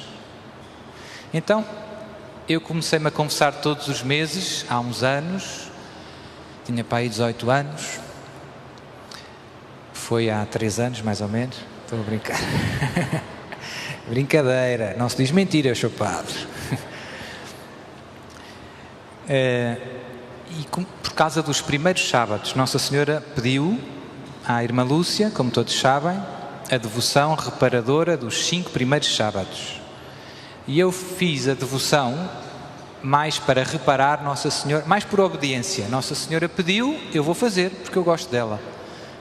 Então, eu comecei-me a confessar todos os meses, há uns anos, tinha para aí 18 anos, foi há 3 anos mais ou menos, estou a brincar. Brincadeira, não se diz mentira, eu sou padre. Por causa dos primeiros sábados, Nossa Senhora pediu à irmã Lúcia, como todos sabem, a devoção reparadora dos 5 primeiros sábados. E eu fiz a devoção mais para reparar Nossa Senhora, mais por obediência. Nossa Senhora pediu, eu vou fazer, porque eu gosto dela.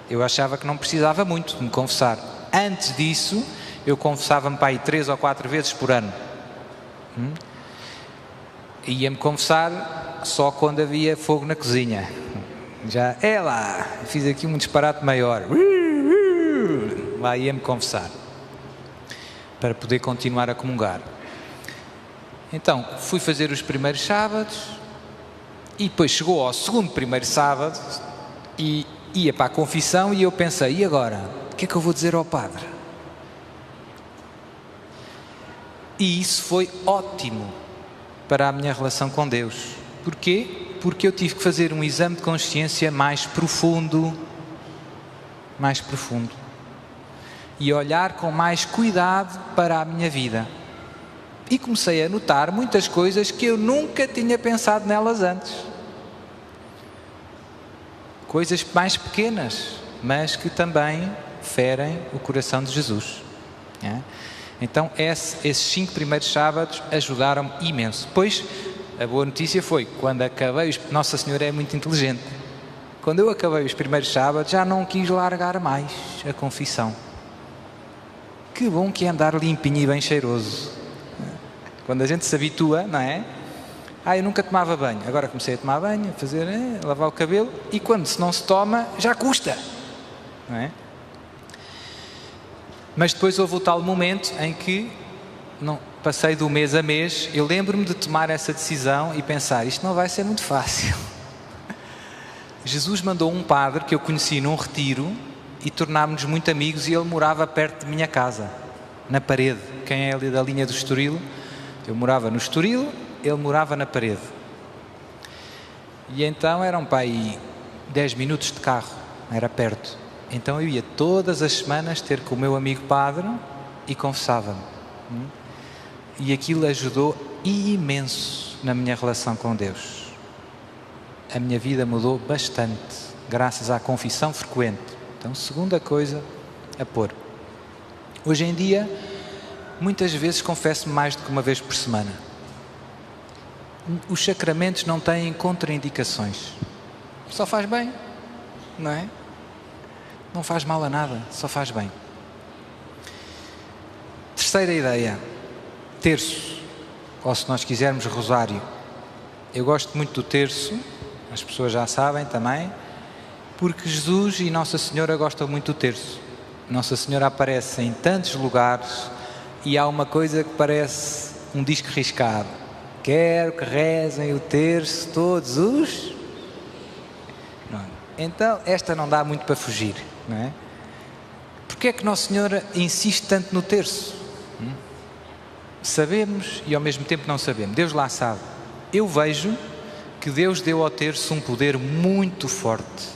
Eu achava que não precisava muito de me confessar. Antes disso, eu confessava-me para aí 3 ou 4 vezes por ano. Ia-me confessar só quando havia fogo na cozinha. Já, é lá, fiz aqui um disparate maior. Lá ia-me confessar, para poder continuar a comungar. Então, fui fazer os primeiros sábados, e depois chegou ao segundo primeiro sábado, e ia para a confissão, e eu pensei, e agora? O que é que eu vou dizer ao padre? E isso foi ótimo para a minha relação com Deus. Porquê? Porque eu tive que fazer um exame de consciência mais profundo, e olhar com mais cuidado para a minha vida. E comecei a notar muitas coisas que eu nunca tinha pensado nelas antes. Coisas mais pequenas, mas que também ferem o coração de Jesus. Então, esses 5 primeiros sábados ajudaram-me imenso. Depois, a boa notícia foi, quando acabei, Nossa Senhora é muito inteligente. Quando eu acabei os primeiros sábados, já não quis largar mais a confissão. Que bom que é andar limpinho e bem cheiroso. Quando a gente se habitua, não é? Eu nunca tomava banho. Agora comecei a tomar banho, a lavar o cabelo, e quando se não se toma, já custa. Não é? Mas depois houve o tal momento em que passei do mês a mês. Eu lembro-me de tomar essa decisão e pensar, isto não vai ser muito fácil. Jesus mandou um padre que eu conheci num retiro e tornámos-nos muito amigos, e ele morava perto de minha casa, na parede. Quem é ali da linha do Estoril? Eu morava no Estoril, ele morava na parede. E então eram para aí 10 minutos de carro, era perto. Então eu ia todas as semanas ter com o meu amigo padre e confessava-me. E aquilo ajudou imenso na minha relação com Deus. A minha vida mudou bastante, graças à confissão frequente. Então, segunda coisa a pôr. Hoje em dia, muitas vezes confesso-me mais do que uma vez por semana. Os sacramentos não têm contraindicações. Só faz bem, não é? Não faz mal a nada, só faz bem. Terceira ideia, terço, ou se nós quisermos, rosário. Eu gosto muito do terço, as pessoas já sabem também, porque Jesus e Nossa Senhora gostam muito do terço. Nossa Senhora aparece em tantos lugares e há uma coisa que parece um disco riscado. Quero que rezem o terço todos os... Então, esta não dá muito para fugir, não é? Porquê é que Nossa Senhora insiste tanto no terço? Sabemos e ao mesmo tempo não sabemos. Deus lá sabe. Eu vejo que Deus deu ao terço um poder muito forte.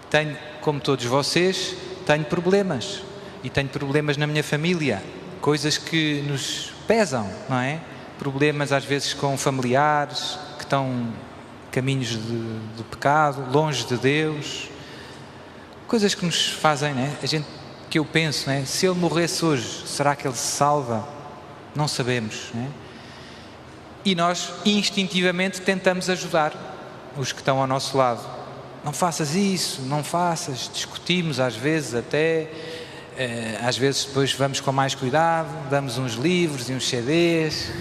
Tenho, como todos vocês, tenho problemas. E tenho problemas na minha família. Coisas que nos pesam, não é? Problemas às vezes com familiares que estão caminhos de pecado, longe de Deus. Coisas que nos fazem, não é? Que eu penso, não é? Se ele morresse hoje, será que ele se salva? Não sabemos, não é? E nós instintivamente tentamos ajudar os que estão ao nosso lado. Não faças isso, não faças. Discutimos às vezes até, às vezes depois vamos com mais cuidado, damos uns livros e uns CDs,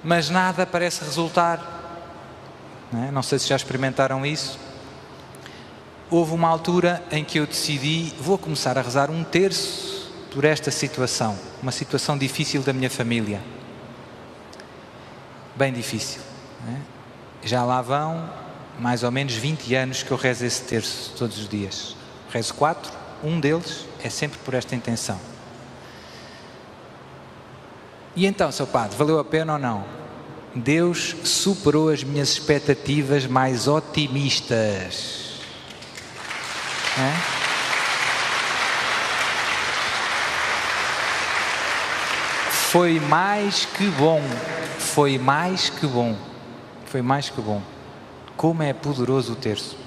mas nada parece resultar. Não é? Não sei se já experimentaram isso. Houve uma altura em que eu decidi, vou começar a rezar um terço por esta situação, uma situação difícil da minha família. Bem difícil. não é? Já lá vão mais ou menos 20 anos que eu rezo esse terço todos os dias. Rezo 4, um deles é sempre por esta intenção. E então, Sr. Padre, valeu a pena ou não? Deus superou as minhas expectativas mais otimistas. Foi mais que bom. Foi mais que bom. Foi mais que bom. Como é poderoso o terço.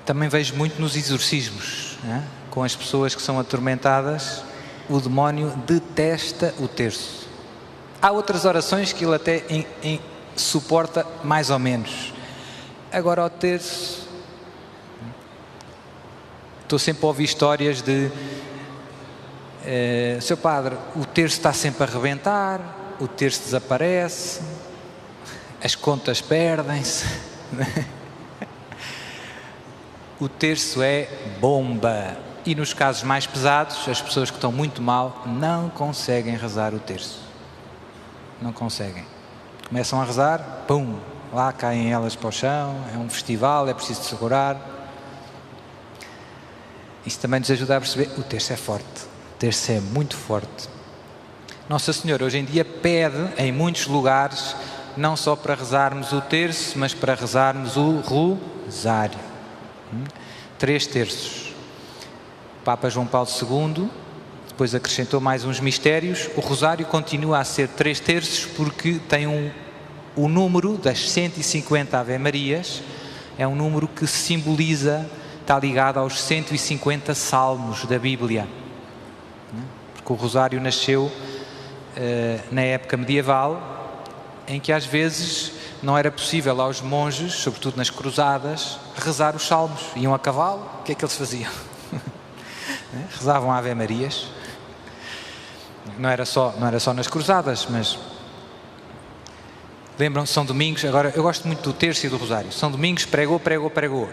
Também vejo muito nos exorcismos, com as pessoas que são atormentadas, o demónio detesta o terço. Há outras orações que ele até suporta mais ou menos. Agora o terço, estou sempre a ouvir histórias de Sr. Padre, o terço está sempre a arrebentar, o terço desaparece, as contas perdem-se. O terço é bomba. E nos casos mais pesados, as pessoas que estão muito mal não conseguem rezar o terço. Não conseguem. Começam a rezar, pum, lá caem elas para o chão, é um festival, é preciso segurar. Isso também nos ajuda a perceber, o terço é forte, o terço é muito forte. Nossa Senhora hoje em dia pede em muitos lugares, não só para rezarmos o terço, mas para rezarmos o rosário. 3 terços. Papa João Paulo II depois acrescentou mais uns mistérios. O rosário continua a ser 3 terços porque tem o número das 150 Ave-Marias, é um número que simboliza, está ligado aos 150 salmos da Bíblia. Porque o rosário nasceu na época medieval, em que às vezes não era possível aos monges, sobretudo nas cruzadas, rezar os salmos. Iam a cavalo, o que é que eles faziam? Rezavam Ave-Marias. Não era só nas cruzadas, mas lembram-se, São Domingos, agora eu gosto muito do terço e do rosário. São Domingos pregou,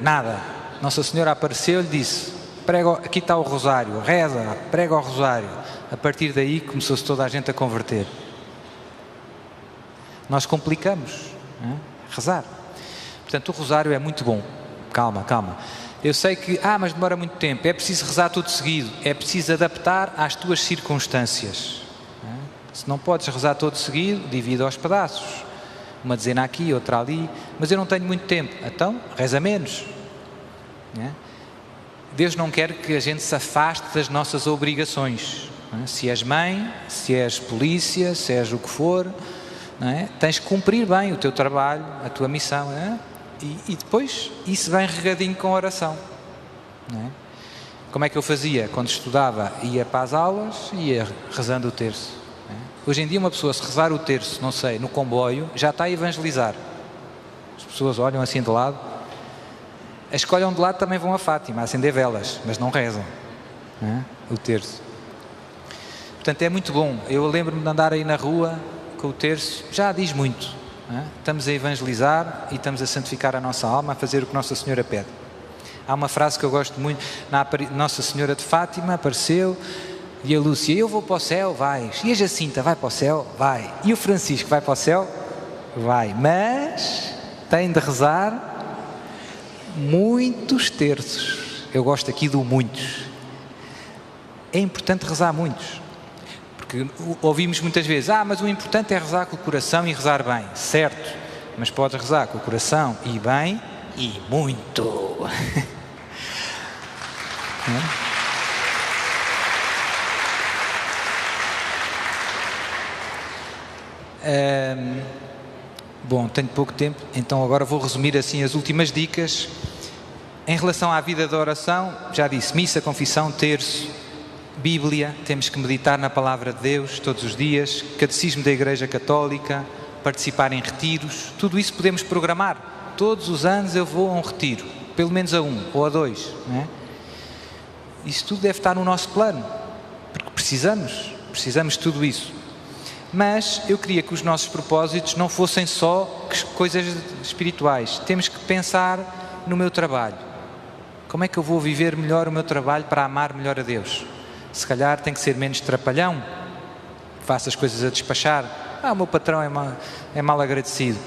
nada. Nossa Senhora apareceu e lhe disse, prega, aqui está o rosário, reza, prega o rosário. A partir daí começou-se toda a gente a converter. Nós complicamos, rezar. Portanto, o rosário é muito bom. Calma. Eu sei que, mas demora muito tempo, é preciso rezar tudo seguido, é preciso adaptar às tuas circunstâncias. Se não podes rezar todo seguido, divide aos pedaços. Uma dezena aqui, outra ali, mas eu não tenho muito tempo, então reza menos. Deus não quer que a gente se afaste das nossas obrigações. Se és mãe, se és polícia, se és o que for, tens que cumprir bem o teu trabalho, a tua missão. E depois isso vem regadinho com a oração. Como é que eu fazia? Quando estudava, ia para as aulas e ia rezando o terço. Hoje em dia uma pessoa, se rezar o terço, não sei, no comboio, já está a evangelizar. As pessoas olham assim de lado. As que olham de lado também vão a Fátima, a acender velas, mas não rezam o terço. Portanto, é muito bom. Eu lembro-me de andar aí na rua com o terço, já diz muito. Estamos a evangelizar e estamos a santificar a nossa alma, a fazer o que Nossa Senhora pede. Há uma frase que eu gosto muito, Nossa Senhora de Fátima apareceu e a Lúcia, eu vou para o céu, vais. E a Jacinta vai para o céu, vai. E o Francisco vai para o céu, vai. Mas tem de rezar muitos terços. Eu gosto aqui do muitos. É importante rezar muitos. Porque ouvimos muitas vezes, mas o importante é rezar com o coração e rezar bem. Certo, mas podes rezar com o coração e bem e muito. Bom, tenho pouco tempo, então agora vou resumir assim as últimas dicas. Em relação à vida da oração, já disse, missa, confissão, terço, Bíblia, temos que meditar na Palavra de Deus todos os dias, Catecismo da Igreja Católica, participar em retiros, tudo isso podemos programar. Todos os anos eu vou a um retiro, pelo menos a 1 ou a 2. Isso tudo deve estar no nosso plano, porque precisamos de tudo isso. Mas eu queria que os nossos propósitos não fossem só coisas espirituais. Temos que pensar no meu trabalho. Como é que eu vou viver melhor o meu trabalho para amar melhor a Deus? Se calhar tem que ser menos trapalhão, faço as coisas a despachar, o meu patrão é mal agradecido.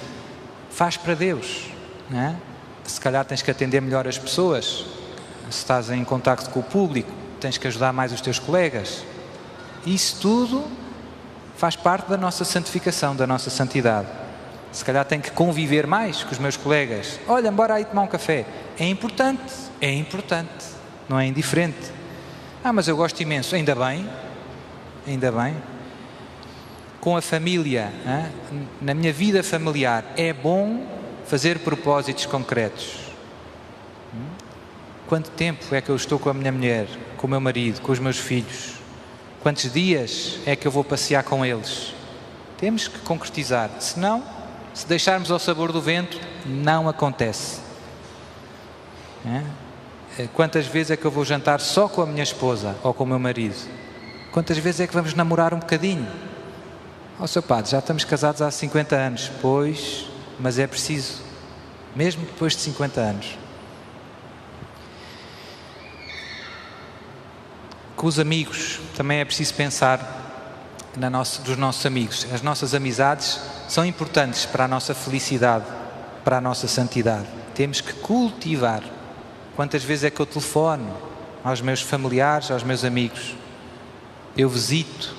Faz para Deus, não é? Se calhar tens que atender melhor as pessoas. Se estás em contacto com o público, tens que ajudar mais os teus colegas. Isso tudo faz parte da nossa santificação, da nossa santidade. Se calhar tenho que conviver mais com os meus colegas. Olha, bora aí tomar um café. É importante, não é indiferente. Mas eu gosto imenso. Ainda bem. Com a família, na minha vida familiar, é bom fazer propósitos concretos. Quanto tempo é que eu estou com a minha mulher, com o meu marido, com os meus filhos? Quantos dias é que eu vou passear com eles? Temos que concretizar. Senão, se deixarmos ao sabor do vento, não acontece. Quantas vezes é que eu vou jantar só com a minha esposa ou com o meu marido? Quantas vezes é que vamos namorar um bocadinho? Seu padre, já estamos casados há 50 anos. Pois, mas é preciso, mesmo depois de 50 anos. Com os amigos, também é preciso pensar dos nossos amigos. As nossas amizades são importantes para a nossa felicidade, para a nossa santidade. Temos que cultivar. Quantas vezes é que eu telefono aos meus familiares, aos meus amigos? Eu visito,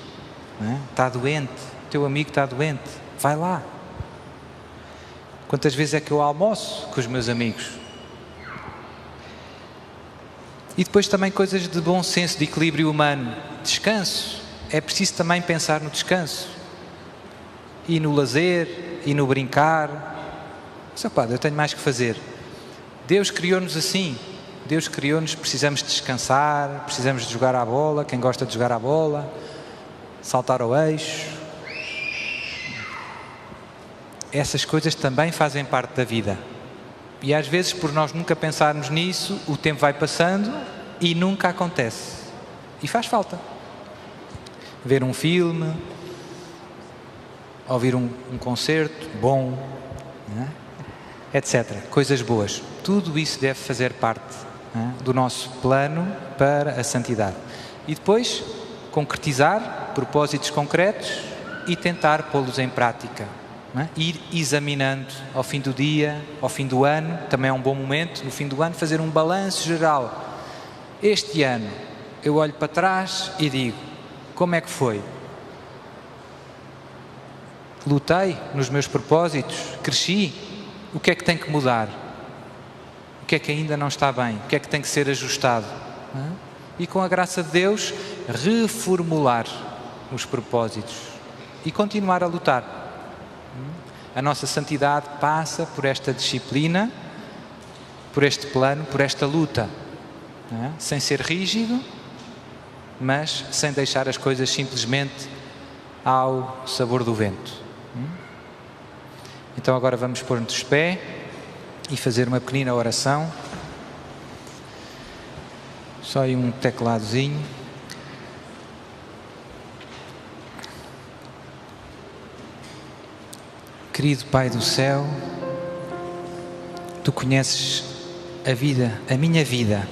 está doente, o teu amigo está doente, vai lá. Quantas vezes é que eu almoço com os meus amigos? E depois também coisas de bom senso, de equilíbrio humano. Descanso. É preciso também pensar no descanso. E no lazer, e no brincar. Padre, eu tenho mais que fazer. Deus criou-nos assim. Deus criou-nos, precisamos descansar, precisamos de jogar à bola, quem gosta de jogar à bola, saltar ao eixo. Essas coisas também fazem parte da vida. E às vezes, por nós nunca pensarmos nisso, o tempo vai passando e nunca acontece. E faz falta. Ver um filme, ouvir um concerto bom, etc. Coisas boas. Tudo isso deve fazer parte do nosso plano para a santidade. E depois, concretizar propósitos concretos e tentar pô-los em prática. Ir examinando ao fim do dia, ao fim do ano, também é um bom momento, no fim do ano, fazer um balanço geral. Este ano, eu olho para trás e digo, como é que foi? Lutei nos meus propósitos? Cresci? O que é que tem que mudar? O que é que ainda não está bem? O que é que tem que ser ajustado? E com a graça de Deus, reformular os propósitos e continuar a lutar. A nossa santidade passa por esta disciplina, por este plano, por esta luta, sem ser rígido, mas sem deixar as coisas simplesmente ao sabor do vento. Então agora vamos pôr-nos de pé e fazer uma pequenina oração. Só aí um tecladozinho. Querido Pai do céu, Tu conheces a vida, a minha vida.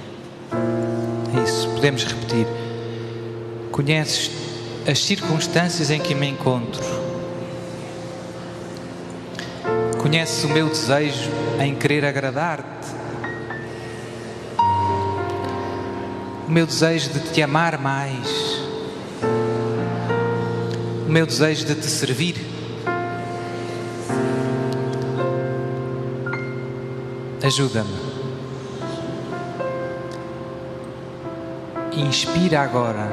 É isso, podemos repetir. Conheces as circunstâncias em que me encontro. Conheces o meu desejo em querer agradar-te. O meu desejo de Te amar mais. O meu desejo de Te servir. Ajuda-me. Inspira agora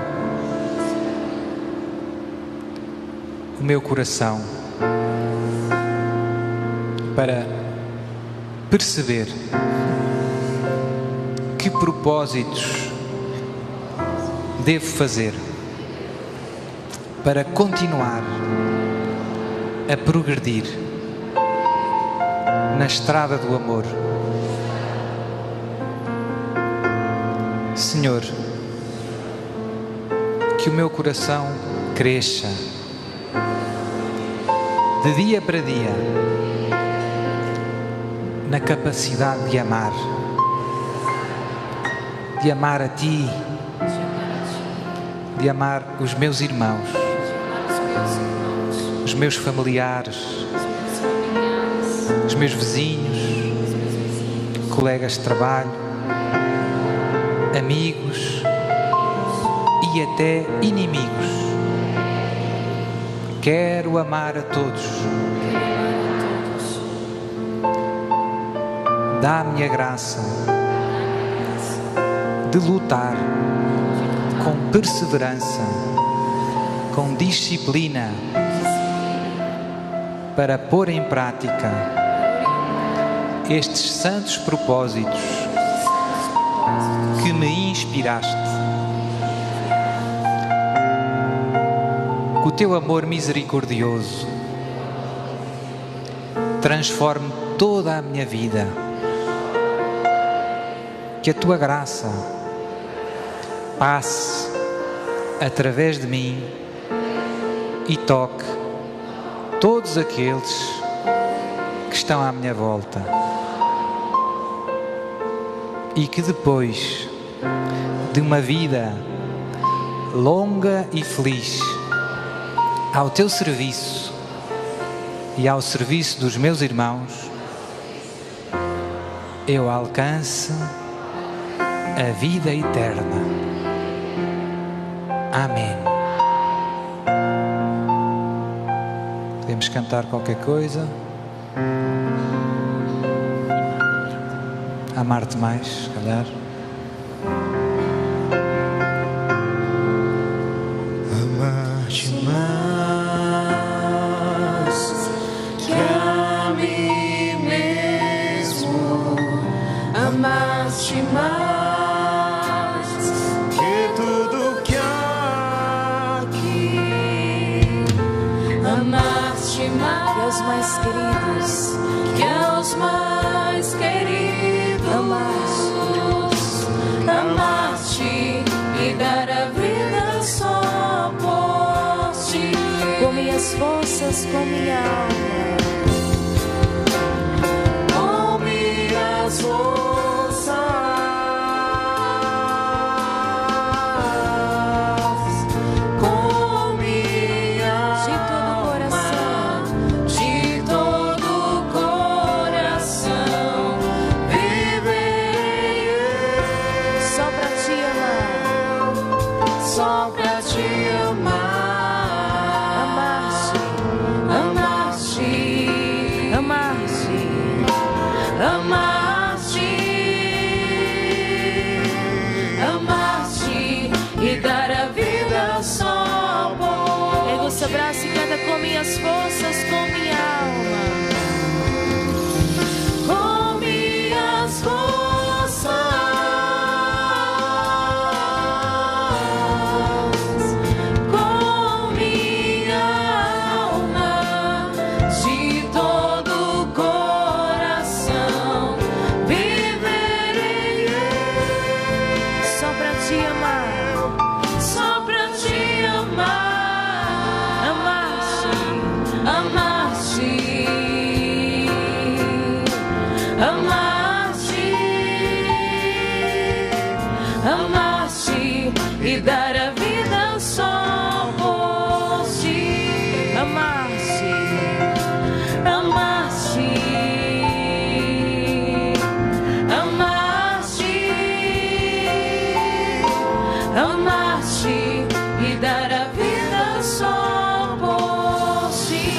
o meu coração para perceber que propósitos devo fazer para continuar a progredir na estrada do amor. Senhor, que o meu coração cresça de dia para dia na capacidade de amar a Ti, de amar os meus irmãos, os meus familiares, os meus vizinhos, colegas de trabalho, amigos e até inimigos. Quero amar a todos. Dá-me a graça de lutar com perseverança, com disciplina, para pôr em prática estes santos propósitos que me inspiraste. Que o teu amor misericordioso transforme toda a minha vida. Que a tua graça passe através de mim e toque todos aqueles que estão à minha volta. E que depois de uma vida longa e feliz ao teu serviço e ao serviço dos meus irmãos, eu alcance a vida eterna. Amém. Podemos cantar qualquer coisa. Amar-te mais, se calhar. Amar-te mais que a mim mesmo. Amar-te mais que tudo que há aqui. Amar-te mais que os mais queridos, que os mais queridos. Amar-te e dar a vida só por ti. Com minhas forças, com minha alma, com minhas forças, com minha alma, de todo coração, viverei só pra te amar, só pra te amar. Amar-te e dar a vida só por. Erga o seu braço e canta com minhas forças, com minha alma, com minhas forças, com minha alma, de todo coração, viverei só pra te amar, só pra te amar. Amar-te, amar-te, amar-te e dar a vida só por ti. Amar-te, amar-te, amar-te, amar-te e dar a vida só por ti.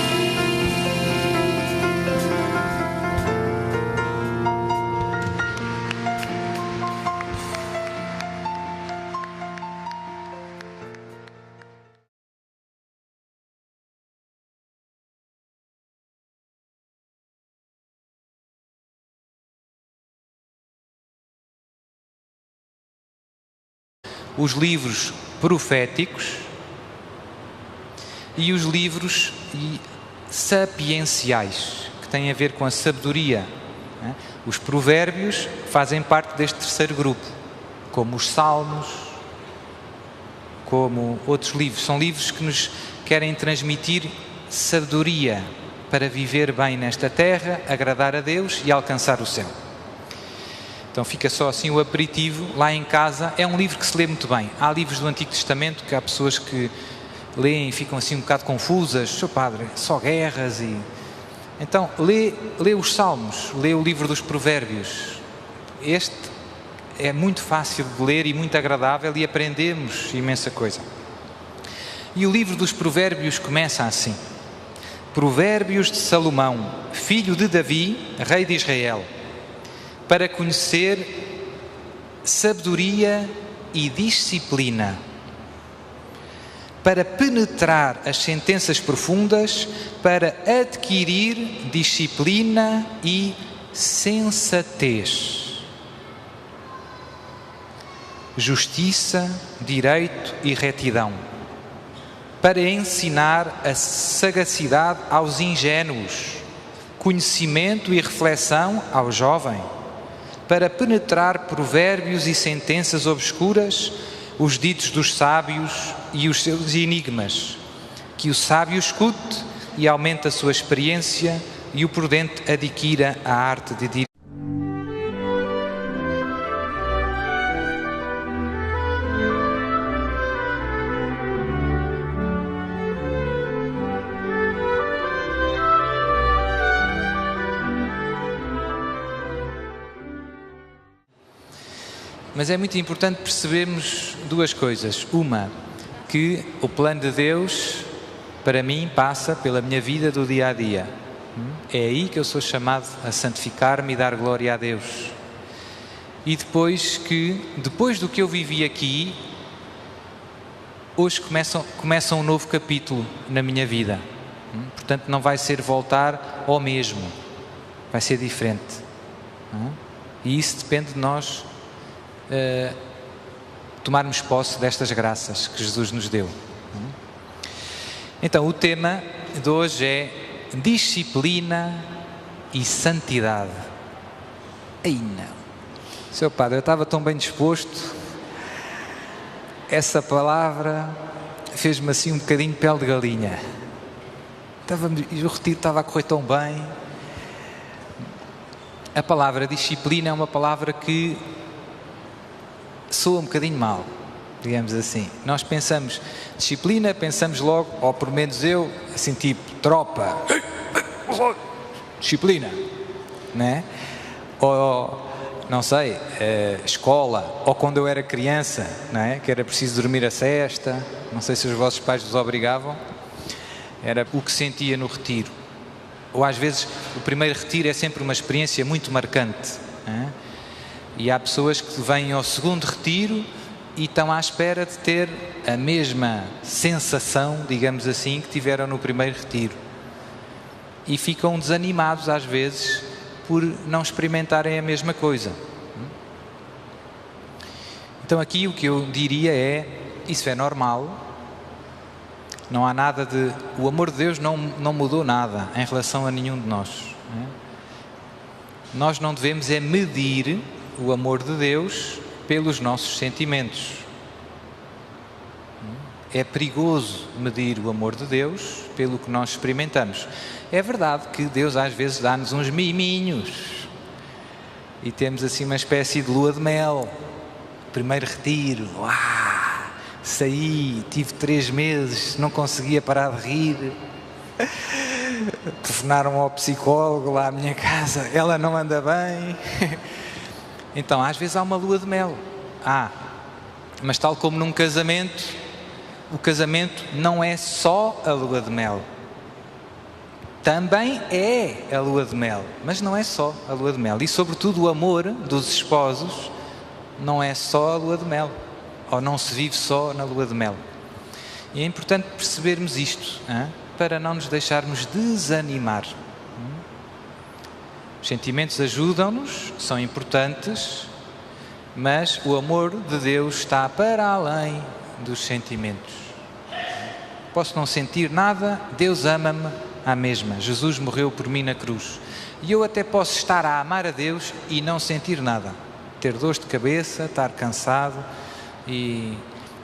Os livros proféticos e os livros sapienciais, que têm a ver com a sabedoria. Os provérbios fazem parte deste terceiro grupo, como os salmos, como outros livros. São livros que nos querem transmitir sabedoria para viver bem nesta terra, agradar a Deus e alcançar o céu. Então fica só assim o aperitivo lá em casa. É um livro que se lê muito bem. Há livros do Antigo Testamento que há pessoas que leem e ficam assim um bocado confusas. Seu padre, só guerras e... Então, lê os Salmos, lê o livro dos Provérbios. Este é muito fácil de ler e muito agradável e aprendemos imensa coisa. E o livro dos Provérbios começa assim: Provérbios de Salomão, filho de Davi, rei de Israel, para conhecer sabedoria e disciplina, para penetrar as sentenças profundas, para adquirir disciplina e sensatez, justiça, direito e retidão, para ensinar a sagacidade aos ingênuos, conhecimento e reflexão ao jovem, para penetrar provérbios e sentenças obscuras, os ditos dos sábios e os seus enigmas, que o sábio escute e aumente a sua experiência e o prudente adquira a arte de dizer. Mas é muito importante percebermos duas coisas. Uma, que o plano de Deus para mim passa pela minha vida do dia a dia. É aí que eu sou chamado a santificar-me e dar glória a Deus. E depois do que eu vivi aqui, hoje começa um novo capítulo na minha vida. Portanto, não vai ser voltar ao mesmo, vai ser diferente. E isso depende de nós tomarmos posse destas graças que Jesus nos deu. Então, o tema de hoje é disciplina e santidade. Ei, não. Seu padre, eu estava tão bem disposto, essa palavra fez-me assim um bocadinho de pele de galinha. O retiro estava a correr tão bem. A palavra disciplina é uma palavra que soa um bocadinho mal, digamos assim. Nós pensamos disciplina, pensamos logo, ou pelo menos eu, assim tipo tropa, disciplina, não é? Ou, não sei, escola, ou quando eu era criança, não é? Que era preciso dormir a sesta, não sei se os vossos pais vos obrigavam, era o que sentia no retiro. Ou às vezes o primeiro retiro é sempre uma experiência muito marcante, não é? E há pessoas que vêm ao segundo retiro e estão à espera de ter a mesma sensação, digamos assim, que tiveram no primeiro retiro. E ficam desanimados às vezes por não experimentarem a mesma coisa. Então aqui o que eu diria é, isso é normal, não há nada de... O amor de Deus não mudou nada em relação a nenhum de nós. Não é? Nós não devemos é medir o amor de Deus pelos nossos sentimentos. É perigoso medir o amor de Deus pelo que nós experimentamos. É verdade que Deus às vezes dá-nos uns miminhos e temos assim uma espécie de lua de mel. Primeiro retiro, saí, tive 3 meses, não conseguia parar de rir. Telefonaram ao psicólogo lá à minha casa, ela não anda bem. Então, às vezes há uma lua de mel. Mas tal como num casamento, o casamento não é só a lua de mel. Também é a lua de mel, mas não é só a lua de mel. E sobretudo o amor dos esposos não é só a lua de mel, ou não se vive só na lua de mel. E é importante percebermos isto, para não nos deixarmos desanimar. Os sentimentos ajudam-nos, são importantes, mas o amor de Deus está para além dos sentimentos. Posso não sentir nada, Deus ama-me à mesma. Jesus morreu por mim na cruz. E eu até posso estar a amar a Deus e não sentir nada. Ter dores de cabeça, estar cansado e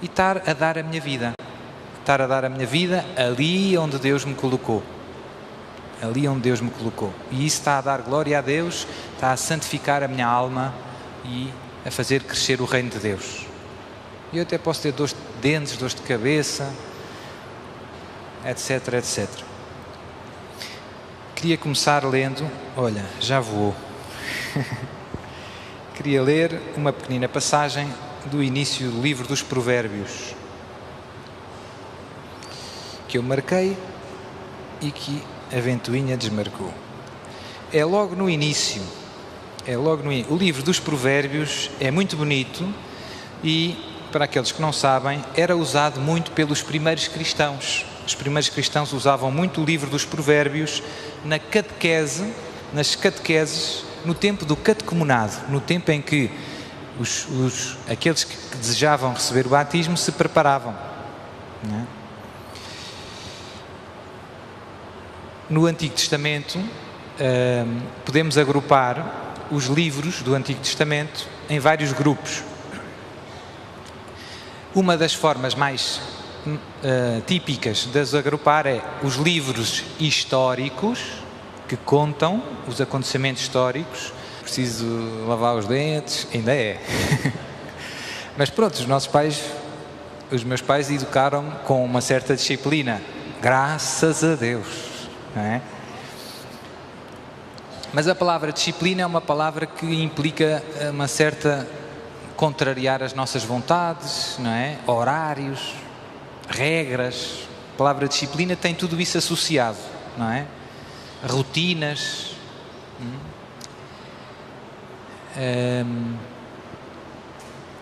estar a dar a minha vida. Estar a dar a minha vida ali onde Deus me colocou. Ali onde Deus me colocou. E isso está a dar glória a Deus, está a santificar a minha alma e a fazer crescer o reino de Deus. Eu até posso ter dores de dentes, dores de cabeça, etc, etc. Queria começar lendo, olha, já voou. Queria ler uma pequenina passagem do início do livro dos Provérbios, que eu marquei e que a ventoinha desmarcou. É logo no início. O livro dos Provérbios é muito bonito e, para aqueles que não sabem, era usado muito pelos primeiros cristãos. Os primeiros cristãos usavam muito o livro dos Provérbios na catequese, nas catequeses, no tempo do catecumenado, no tempo em que aqueles que desejavam receber o batismo se preparavam. Não é? No Antigo Testamento, podemos agrupar os livros do Antigo Testamento em vários grupos. Uma das formas mais típicas de os agrupar é os livros históricos, que contam os acontecimentos históricos. Preciso lavar os dentes, ainda é. Mas pronto, os meus pais educaram-me com uma certa disciplina, graças a Deus, não é? Mas a palavra disciplina é uma palavra que implica uma certa contrariar as nossas vontades, não é? Horários, regras. A palavra disciplina tem tudo isso associado, não é? Rotinas.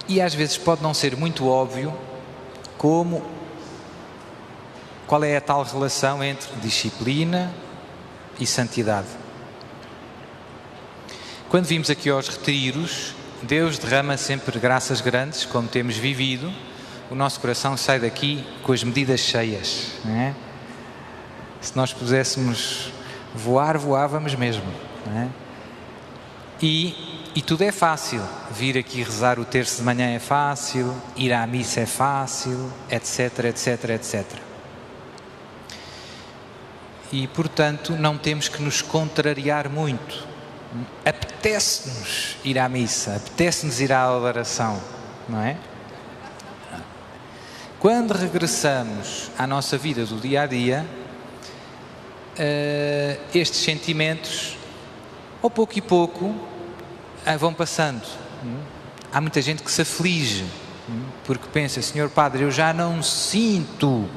E às vezes pode não ser muito óbvio qual é a tal relação entre disciplina e santidade. Quando vimos aqui aos retiros, Deus derrama sempre graças grandes, como temos vivido. O nosso coração sai daqui com as medidas cheias, não é? Se nós pudéssemos voar, voávamos mesmo, não é? E tudo é fácil. Vir aqui rezar o terço de manhã é fácil, ir à missa é fácil, etc, etc, etc. E, portanto, não temos que nos contrariar muito. Apetece-nos ir à missa, apetece-nos ir à adoração, não é? Quando regressamos à nossa vida do dia a dia, estes sentimentos, ao pouco e pouco, vão passando. Há muita gente que se aflige, porque pensa: Senhor Padre, eu já não sinto